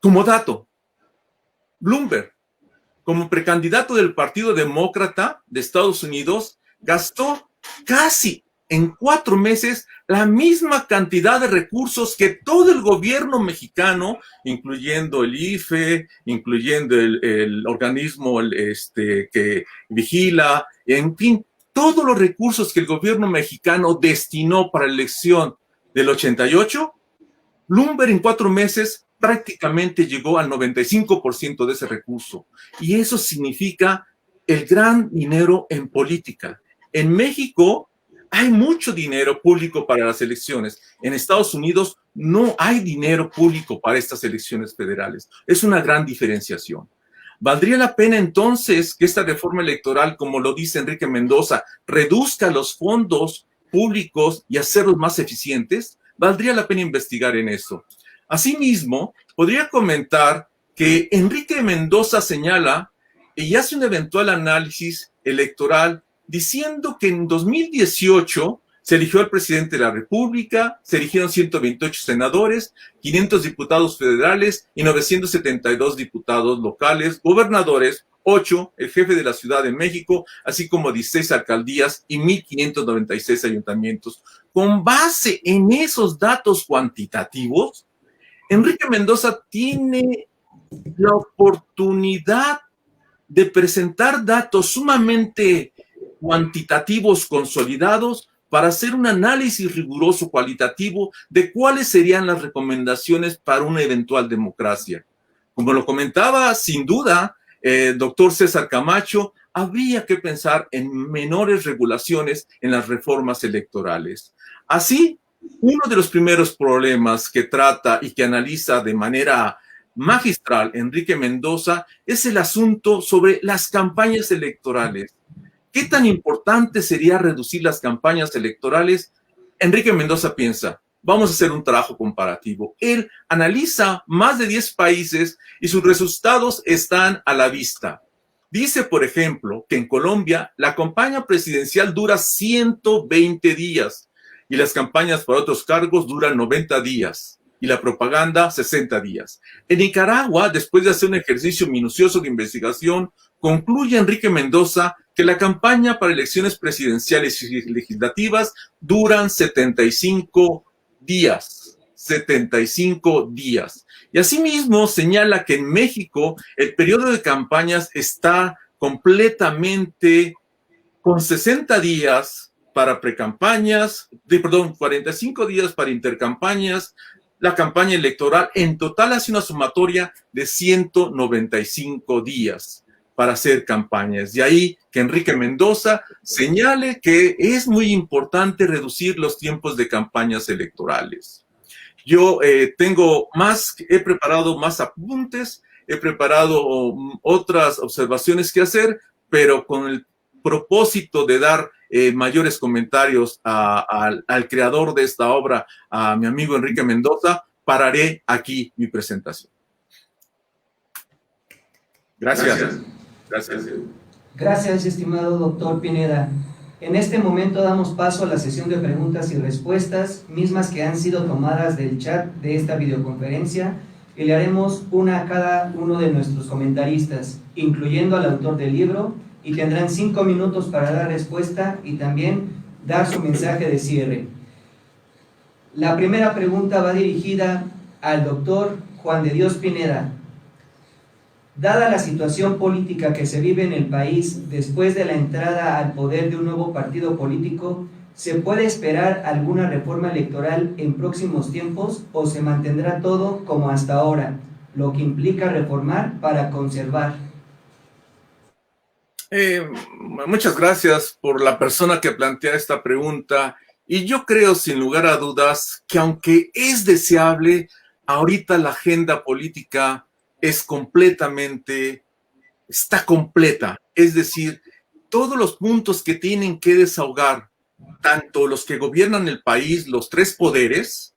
Como dato, Bloomberg, como precandidato del Partido Demócrata de Estados Unidos, gastó casi en 4 meses la misma cantidad de recursos que todo el gobierno mexicano, incluyendo el IFE, incluyendo el organismo que vigila, en fin, todos los recursos que el gobierno mexicano destinó para la elección del 88, Bloomberg en 4 meses prácticamente llegó al 95% de ese recurso. Y eso significa el gran dinero en política. En México hay mucho dinero público para las elecciones. En Estados Unidos no hay dinero público para estas elecciones federales. Es una gran diferenciación. ¿Valdría la pena entonces que esta reforma electoral, como lo dice Enrique Mendoza, reduzca los fondos públicos y hacerlos más eficientes? Valdría la pena investigar en eso. Asimismo, podría comentar que Enrique Mendoza señala y hace un eventual análisis electoral diciendo que en 2018 se eligió al presidente de la República, se eligieron 128 senadores, 500 diputados federales y 972 diputados locales, gobernadores, 8, el jefe de la Ciudad de México, así como 16 alcaldías y 1,596 ayuntamientos. Con base en esos datos cuantitativos, Enrique Mendoza tiene la oportunidad de presentar datos sumamente cuantitativos consolidados para hacer un análisis riguroso cualitativo de cuáles serían las recomendaciones para una eventual democracia. Como lo comentaba, sin duda, el doctor César Camacho, habría que pensar en menores regulaciones en las reformas electorales. Así, uno de los primeros problemas que trata y que analiza de manera magistral Enrique Mendoza es el asunto sobre las campañas electorales. ¿Qué tan importante sería reducir las campañas electorales? Enrique Mendoza piensa, vamos a hacer un trabajo comparativo. Él analiza más de 10 países y sus resultados están a la vista. Dice, por ejemplo, que en Colombia la campaña presidencial dura 120 días y las campañas para otros cargos duran 90 días y la propaganda 60 días. En Nicaragua, después de hacer un ejercicio minucioso de investigación, concluye Enrique Mendoza que la campaña para elecciones presidenciales y legislativas duran 75 días. 75 días. Y asimismo señala que en México el periodo de campañas está completamente con 60 días para precampañas, 45 días para intercampañas, la campaña electoral en total hace una sumatoria de 195 días para hacer campañas. De ahí que Enrique Mendoza señale que es muy importante reducir los tiempos de campañas electorales. Yo he preparado más apuntes, he preparado otras observaciones que hacer, pero con el propósito de dar mayores comentarios al creador de esta obra, a mi amigo Enrique Mendoza, pararé aquí mi presentación. Gracias. Gracias, estimado doctor Pineda. En este momento damos paso a la sesión de preguntas y respuestas, mismas que han sido tomadas del chat de esta videoconferencia, y le haremos una a cada uno de nuestros comentaristas, incluyendo al autor del libro, y tendrán 5 minutos para dar respuesta y también dar su mensaje de cierre. La primera pregunta va dirigida al doctor Juan de Dios Pineda. Dada la situación política que se vive en el país después de la entrada al poder de un nuevo partido político, ¿se puede esperar alguna reforma electoral en próximos tiempos o se mantendrá todo como hasta ahora, lo que implica reformar para conservar? Muchas gracias por la persona que plantea esta pregunta, y yo creo sin lugar a dudas que aunque es deseable, ahorita la agenda política está completa, es decir, todos los puntos que tienen que desahogar, tanto los que gobiernan el país, los 3 poderes,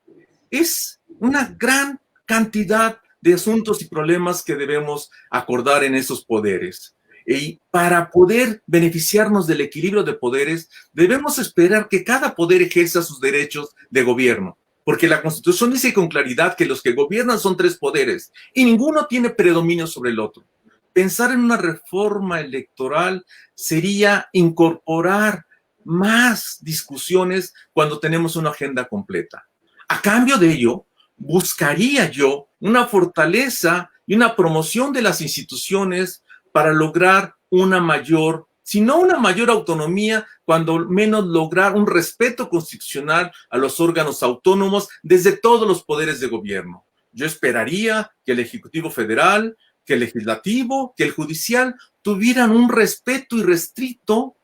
es una gran cantidad de asuntos y problemas que debemos acordar en esos poderes. Y para poder beneficiarnos del equilibrio de poderes, debemos esperar que cada poder ejerza sus derechos de gobierno. Porque la Constitución dice con claridad que los que gobiernan son 3 poderes y ninguno tiene predominio sobre el otro. Pensar en una reforma electoral sería incorporar más discusiones cuando tenemos una agenda completa. A cambio de ello, buscaría yo una fortaleza y una promoción de las instituciones para lograr una mayor, si no una mayor autonomía, cuando menos lograr un respeto constitucional a los órganos autónomos desde todos los poderes de gobierno. Yo esperaría que el Ejecutivo Federal, que el Legislativo, que el Judicial tuvieran un respeto irrestricto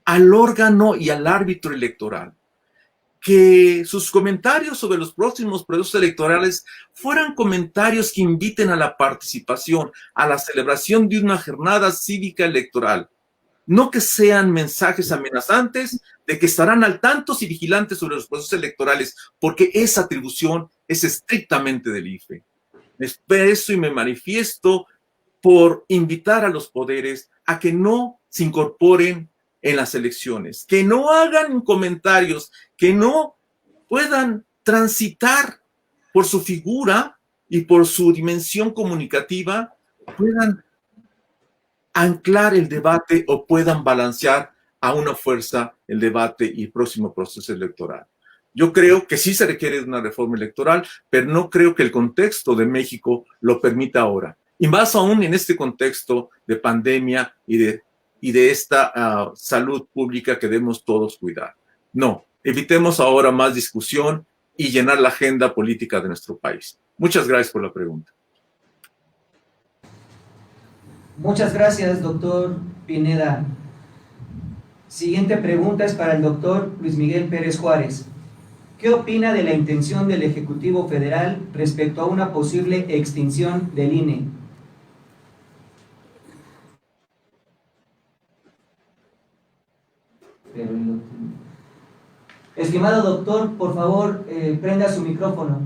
al órgano y al árbitro electoral. Que sus comentarios sobre los próximos procesos electorales fueran comentarios que inviten a la participación, a la celebración de una jornada cívica electoral. No que sean mensajes amenazantes de que estarán al tanto y vigilantes sobre los procesos electorales, porque esa atribución es estrictamente del IFE. Me expreso y me manifiesto por invitar a los poderes a que no se incorporen en las elecciones, que no hagan comentarios, que no puedan transitar por su figura y por su dimensión comunicativa, puedan anclar el debate o puedan balancear a una fuerza el debate y el próximo proceso electoral. Yo creo que sí se requiere de una reforma electoral, pero no creo que el contexto de México lo permita ahora. Y más aún en este contexto de pandemia y de esta salud pública que debemos todos cuidar. No, evitemos ahora más discusión y llenar la agenda política de nuestro país. Muchas gracias por la pregunta. Muchas gracias, doctor Pineda. Siguiente pregunta es para el doctor Luis Miguel Pérez Juárez. ¿Qué opina de la intención del Ejecutivo Federal respecto a una posible extinción del INE? Estimado doctor, por favor, prenda su micrófono.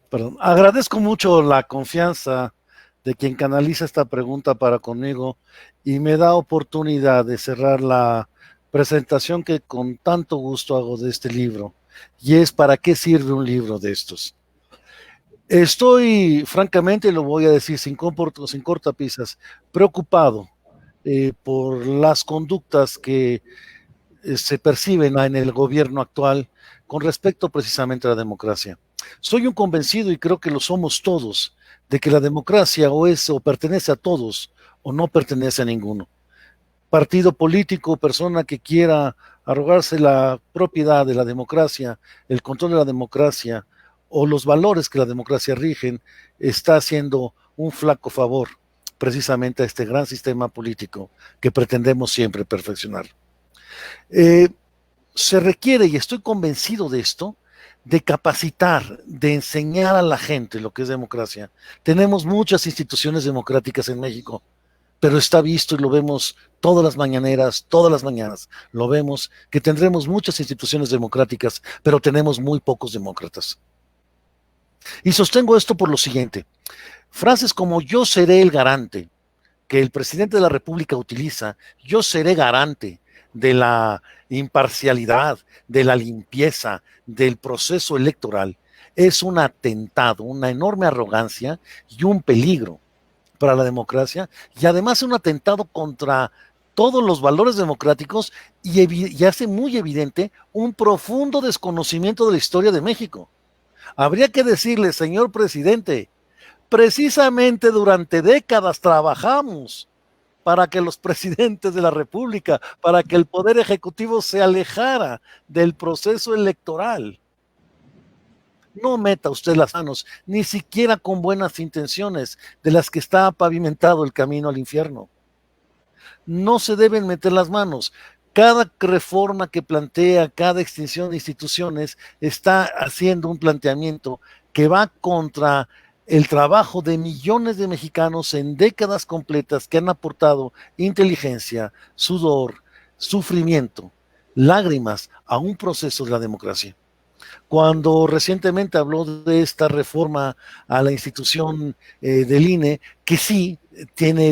Perdón, agradezco mucho la confianza de quien canaliza esta pregunta para conmigo y me da oportunidad de cerrar la presentación que con tanto gusto hago de este libro. Y es, ¿para qué sirve un libro de estos? Estoy, francamente, lo voy a decir sin cortapisas, preocupado por las conductas que se perciben en el gobierno actual con respecto precisamente a la democracia. Soy un convencido, y creo que lo somos todos, de que la democracia o pertenece a todos o no pertenece a ninguno. Partido político, persona que quiera arrogarse la propiedad de la democracia, el control de la democracia o los valores que la democracia rigen, está haciendo un flaco favor precisamente a este gran sistema político que pretendemos siempre perfeccionar. Se requiere, y estoy convencido de esto, de capacitar, de enseñar a la gente lo que es democracia. Tenemos muchas instituciones democráticas en México, pero está visto y lo vemos todas las mañaneras, todas las mañanas, lo vemos que tendremos muchas instituciones democráticas, pero tenemos muy pocos demócratas. Y sostengo esto por lo siguiente: frases como "yo seré el garante", que el presidente de la República utiliza, "yo seré garante de la imparcialidad, de la limpieza, del proceso electoral", es un atentado, una enorme arrogancia y un peligro para la democracia, y además un atentado contra todos los valores democráticos y hace muy evidente un profundo desconocimiento de la historia de México. Habría que decirle: señor presidente, precisamente durante décadas trabajamos para que los presidentes de la República, para que el Poder Ejecutivo se alejara del proceso electoral. No meta usted las manos, ni siquiera con buenas intenciones, de las que está pavimentado el camino al infierno. No se deben meter las manos. Cada reforma que plantea, cada extinción de instituciones, está haciendo un planteamiento que va contra el trabajo de millones de mexicanos en décadas completas que han aportado inteligencia, sudor, sufrimiento, lágrimas a un proceso de la democracia. Cuando recientemente habló de esta reforma a la institución del INE, que sí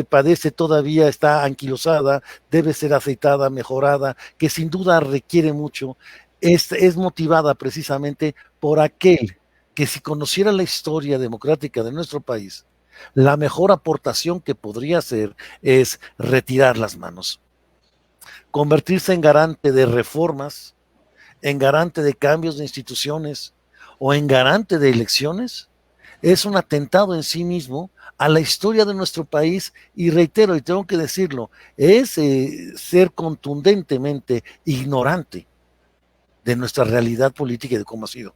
padece todavía, está anquilosada, debe ser aceitada, mejorada, que sin duda requiere mucho, es motivada precisamente por aquel que, si conociera la historia democrática de nuestro país, la mejor aportación que podría hacer es retirar las manos, convertirse en garante de reformas, en garante de cambios de instituciones o en garante de elecciones. Es un atentado en sí mismo a la historia de nuestro país, y reitero, y tengo que decirlo, es ser contundentemente ignorante de nuestra realidad política y de cómo ha sido.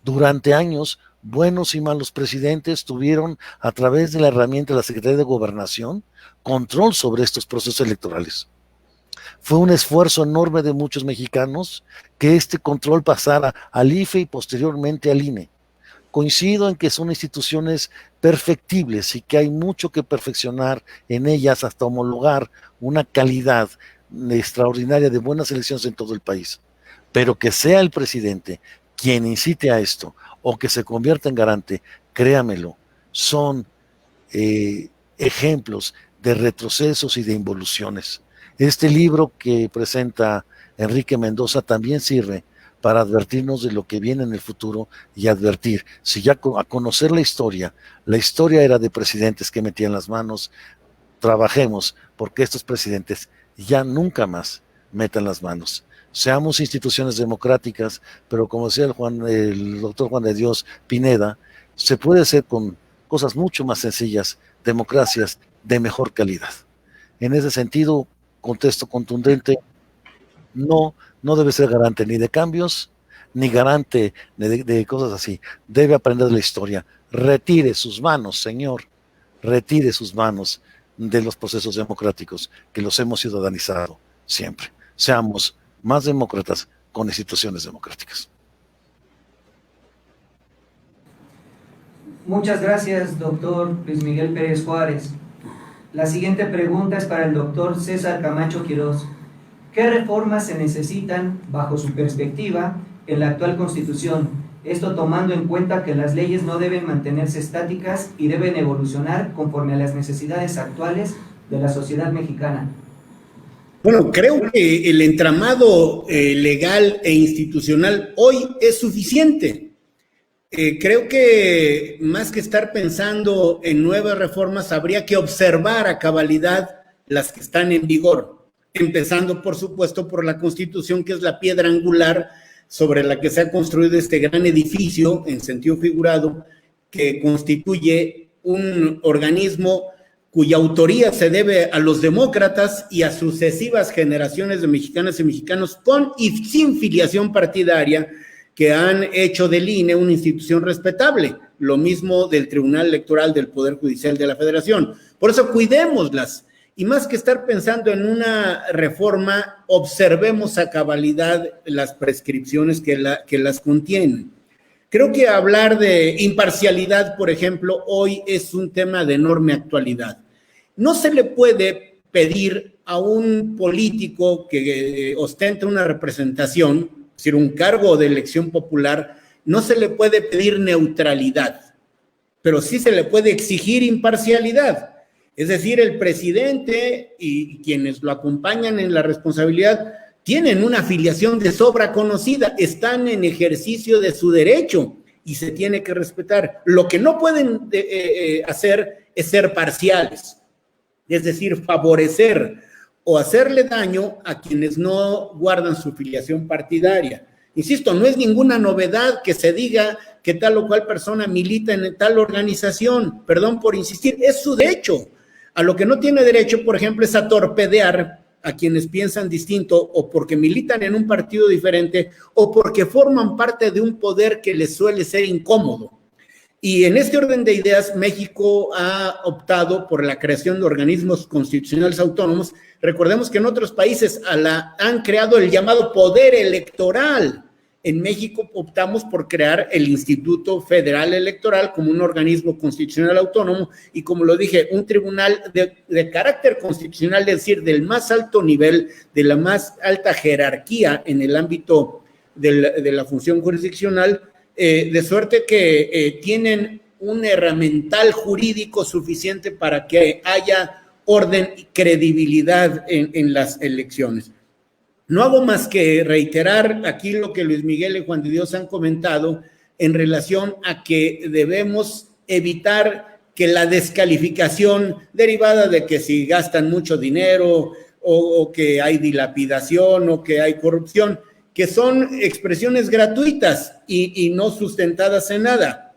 Durante años, buenos y malos presidentes tuvieron, a través de la herramienta de la Secretaría de Gobernación, control sobre estos procesos electorales. Fue un esfuerzo enorme de muchos mexicanos que este control pasara al IFE y posteriormente al INE. Coincido en que son instituciones perfectibles y que hay mucho que perfeccionar en ellas hasta homologar una calidad extraordinaria de buenas elecciones en todo el país. Pero que sea el presidente quien incite a esto o que se convierta en garante, créamelo, son ejemplos de retrocesos y de involuciones. Este libro que presenta Enrique Mendoza también sirve para advertirnos de lo que viene en el futuro y advertir, si ya a conocer la historia era de presidentes que metían las manos, trabajemos porque estos presidentes ya nunca más metan las manos. Seamos instituciones democráticas, pero como decía el doctor Juan de Dios Pineda, se puede hacer con cosas mucho más sencillas, democracias de mejor calidad. En ese sentido, contesto contundente: no debe ser garante ni de cambios, ni garante de cosas así. Debe aprender de la historia. Retire sus manos, señor, retire sus manos de los procesos democráticos que los hemos ciudadanizado siempre. Seamos más demócratas con instituciones democráticas. Muchas gracias, doctor Luis Miguel Pérez Juárez. La siguiente pregunta es para el doctor César Camacho Quirós. ¿Qué reformas se necesitan, bajo su perspectiva, en la actual Constitución Esto tomando en cuenta que las leyes no deben mantenerse estáticas y deben evolucionar conforme a las necesidades actuales de la sociedad mexicana. Bueno, creo que el entramado legal e institucional hoy es suficiente. Creo que más que estar pensando en nuevas reformas, habría que observar a cabalidad las que están en vigor, empezando, por supuesto, por la Constitución, que es la piedra angular sobre la que se ha construido este gran edificio, en sentido figurado, que constituye un organismo cuya autoría se debe a los demócratas y a sucesivas generaciones de mexicanas y mexicanos con y sin filiación partidaria, que han hecho del INE una institución respetable, lo mismo del Tribunal Electoral del Poder Judicial de la Federación. Por eso cuidémoslas, y más que estar pensando en una reforma, observemos a cabalidad las prescripciones que las contienen. Creo que hablar de imparcialidad, por ejemplo, hoy es un tema de enorme actualidad. No se le puede pedir a un político que ostenta una representación, es decir, un cargo de elección popular, no se le puede pedir neutralidad, pero sí se le puede exigir imparcialidad. Es decir, el presidente y quienes lo acompañan en la responsabilidad tienen una afiliación de sobra conocida, están en ejercicio de su derecho y se tiene que respetar. Lo que no pueden hacer es ser parciales, es decir, favorecer o hacerle daño a quienes no guardan su filiación partidaria. Insisto, no es ninguna novedad que se diga que tal o cual persona milita en tal organización, perdón por insistir, es su derecho. A lo que no tiene derecho, por ejemplo, es a torpedear a quienes piensan distinto o porque militan en un partido diferente o porque forman parte de un poder que les suele ser incómodo. Y en este orden de ideas, México ha optado por la creación de organismos constitucionales autónomos. Recordemos que en otros países han creado el llamado poder electoral. En México optamos por crear el Instituto Federal Electoral como un organismo constitucional autónomo y, como lo dije, un tribunal de carácter constitucional, es decir, del más alto nivel, de la más alta jerarquía en el ámbito de la función jurisdiccional, de suerte que tienen un herramental jurídico suficiente para que haya orden y credibilidad en las elecciones. No hago más que reiterar aquí lo que Luis Miguel y Juan de Dios han comentado en relación a que debemos evitar que la descalificación derivada de que si gastan mucho dinero o que hay dilapidación o que hay corrupción, que son expresiones gratuitas y no sustentadas en nada.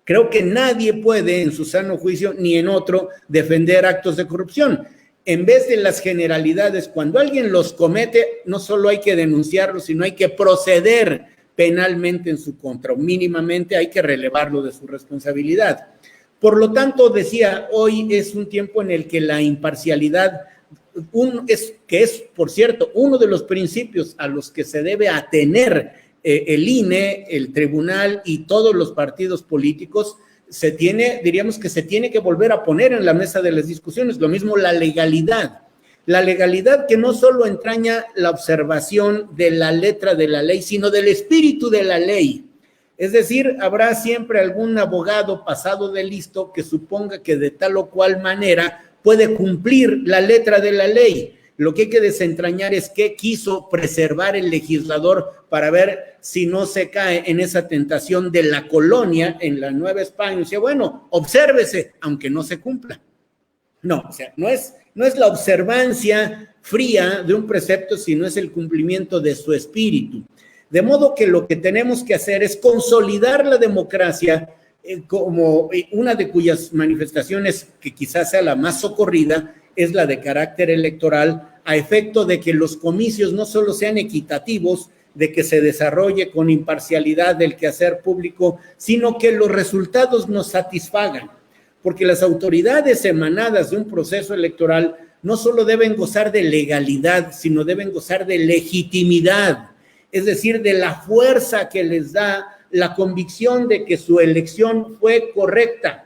Creo que nadie puede, en su sano juicio, ni en otro, defender actos de corrupción. En vez de las generalidades, cuando alguien los comete, no solo hay que denunciarlo, sino hay que proceder penalmente en su contra, o mínimamente hay que relevarlo de su responsabilidad. Por lo tanto, decía, hoy es un tiempo en el que la imparcialidad, que es, por cierto, uno de los principios a los que se debe atener el INE, el tribunal y todos los partidos políticos, diríamos que se tiene que volver a poner en la mesa de las discusiones. Lo mismo la legalidad que no solo entraña la observación de la letra de la ley, sino del espíritu de la ley. Es decir, habrá siempre algún abogado pasado de listo que suponga que de tal o cual manera puede cumplir la letra de la ley. Lo que hay que desentrañar es qué quiso preservar el legislador para ver si no se cae en esa tentación de la colonia en la Nueva España. O sea, bueno, obsérvese, aunque no se cumpla. No, o sea, no es la observancia fría de un precepto, sino es el cumplimiento de su espíritu. De modo que lo que tenemos que hacer es consolidar la democracia como una de cuyas manifestaciones, que quizás sea la más socorrida, es la de carácter electoral, a efecto de que los comicios no solo sean equitativos, de que se desarrolle con imparcialidad el quehacer público, sino que los resultados nos satisfagan, porque las autoridades emanadas de un proceso electoral no solo deben gozar de legalidad, sino deben gozar de legitimidad, es decir, de la fuerza que les da la convicción de que su elección fue correcta,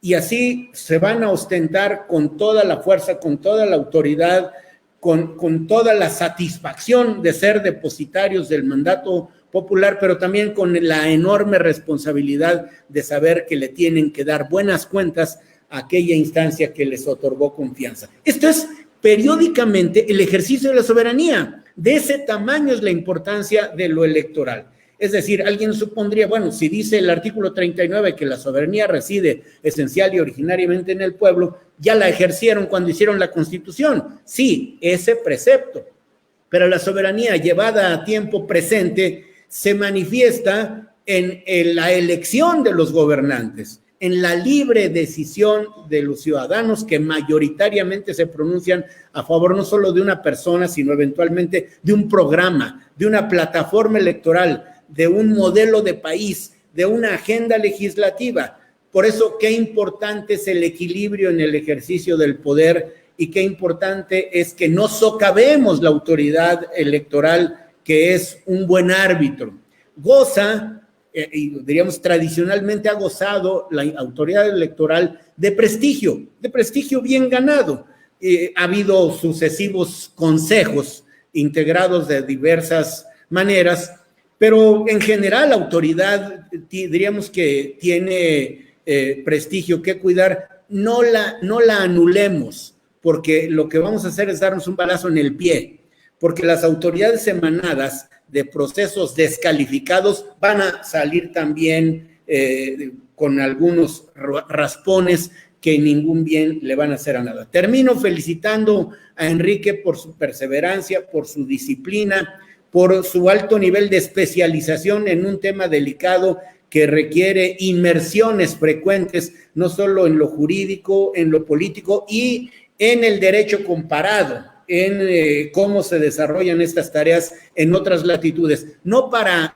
y así se van a ostentar con toda la fuerza, con toda la autoridad, con toda la satisfacción de ser depositarios del mandato popular, pero también con la enorme responsabilidad de saber que le tienen que dar buenas cuentas a aquella instancia que les otorgó confianza. Esto es periódicamente el ejercicio de la soberanía. De ese tamaño es la importancia de lo electoral. Es decir, alguien supondría, bueno, si dice el artículo 39 que la soberanía reside esencial y originariamente en el pueblo, ya la ejercieron cuando hicieron la Constitución. Sí, ese precepto. Pero la soberanía llevada a tiempo presente se manifiesta en la elección de los gobernantes, en la libre decisión de los ciudadanos que mayoritariamente se pronuncian a favor no solo de una persona, sino eventualmente de un programa, de una plataforma electoral, de un modelo de país, de una agenda legislativa. Por eso, qué importante es el equilibrio en el ejercicio del poder y qué importante es que no socavemos la autoridad electoral, que es un buen árbitro. Goza, y diríamos tradicionalmente ha gozado la autoridad electoral de prestigio bien ganado. Ha habido sucesivos consejos integrados de diversas maneras, pero en general la autoridad, diríamos que tiene prestigio que cuidar. No la anulemos, porque lo que vamos a hacer es darnos un balazo en el pie, porque las autoridades emanadas de procesos descalificados van a salir también con algunos raspones que ningún bien le van a hacer a nada. Termino felicitando a Enrique por su perseverancia, por su disciplina, por su alto nivel de especialización en un tema delicado que requiere inmersiones frecuentes, no solo en lo jurídico, en lo político y en el derecho comparado, en cómo se desarrollan estas tareas en otras latitudes, no para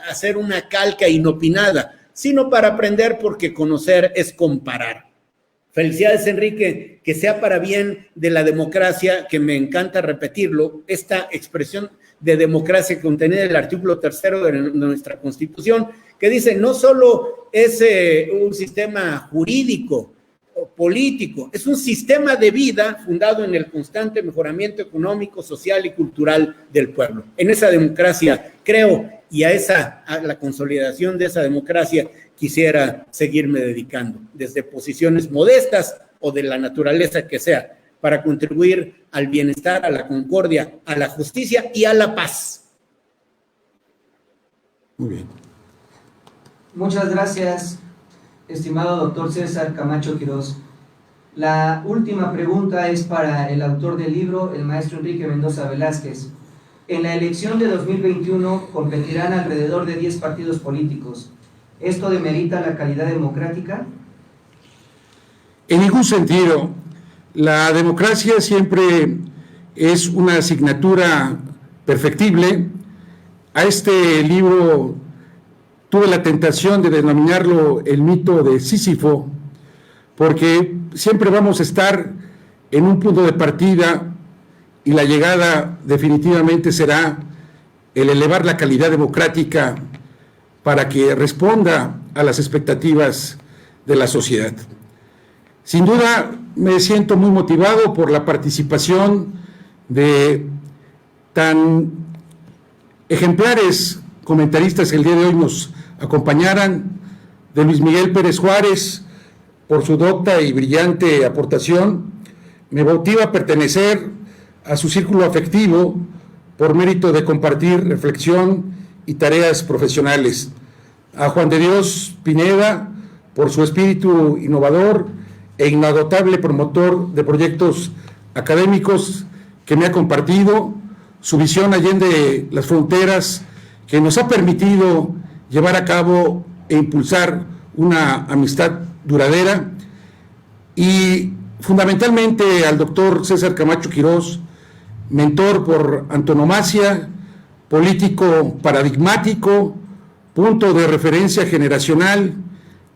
hacer una calca inopinada, sino para aprender, porque conocer es comparar. Felicidades, Enrique, que sea para bien de la democracia, que me encanta repetirlo, esta expresión de democracia contenida en el artículo 3 de nuestra Constitución, que dice no solo es un sistema jurídico o político, es un sistema de vida fundado en el constante mejoramiento económico, social y cultural del pueblo. En esa democracia creo, y a la consolidación de esa democracia quisiera seguirme dedicando, desde posiciones modestas o de la naturaleza que sea, para contribuir al bienestar, a la concordia, a la justicia y a la paz. Muy bien. Muchas gracias, estimado doctor César Camacho Quirós. La última pregunta es para el autor del libro, el maestro Enrique Mendoza Velázquez. En la elección de 2021 competirán alrededor de 10 partidos políticos. ¿Esto demerita la calidad democrática? En ningún sentido. La democracia siempre es una asignatura perfectible. A este libro tuve la tentación de denominarlo el mito de Sísifo, porque siempre vamos a estar en un punto de partida y la llegada definitivamente será el elevar la calidad democrática para que responda a las expectativas de la sociedad. Sin duda, me siento muy motivado por la participación de tan ejemplares comentaristas que el día de hoy nos acompañaran, de Luis Miguel Pérez Juárez, por su docta y brillante aportación. Me motiva a pertenecer a su círculo afectivo por mérito de compartir reflexión y tareas profesionales. A Juan de Dios Pineda, por su espíritu innovador e inagotable promotor de proyectos académicos que me ha compartido, su visión allende las fronteras que nos ha permitido llevar a cabo e impulsar una amistad duradera, y fundamentalmente al doctor César Camacho Quirós, mentor por antonomasia, político paradigmático, punto de referencia generacional,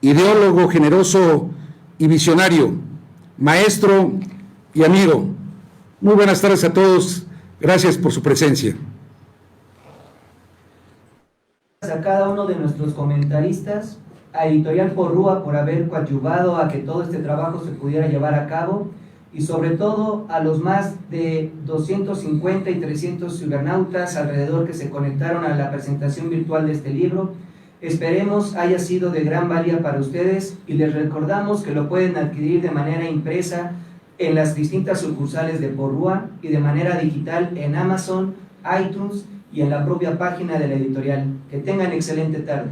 ideólogo generoso y visionario, maestro y amigo. Muy buenas tardes a todos, gracias por su presencia. A cada uno de nuestros comentaristas, a Editorial Porrúa por haber coadyuvado a que todo este trabajo se pudiera llevar a cabo, y sobre todo a los más de 250 y 300 cibernautas alrededor que se conectaron a la presentación virtual de este libro. Esperemos haya sido de gran valía para ustedes y les recordamos que lo pueden adquirir de manera impresa en las distintas sucursales de Porrúa y de manera digital en Amazon, iTunes y en la propia página de la editorial. Que tengan excelente tarde.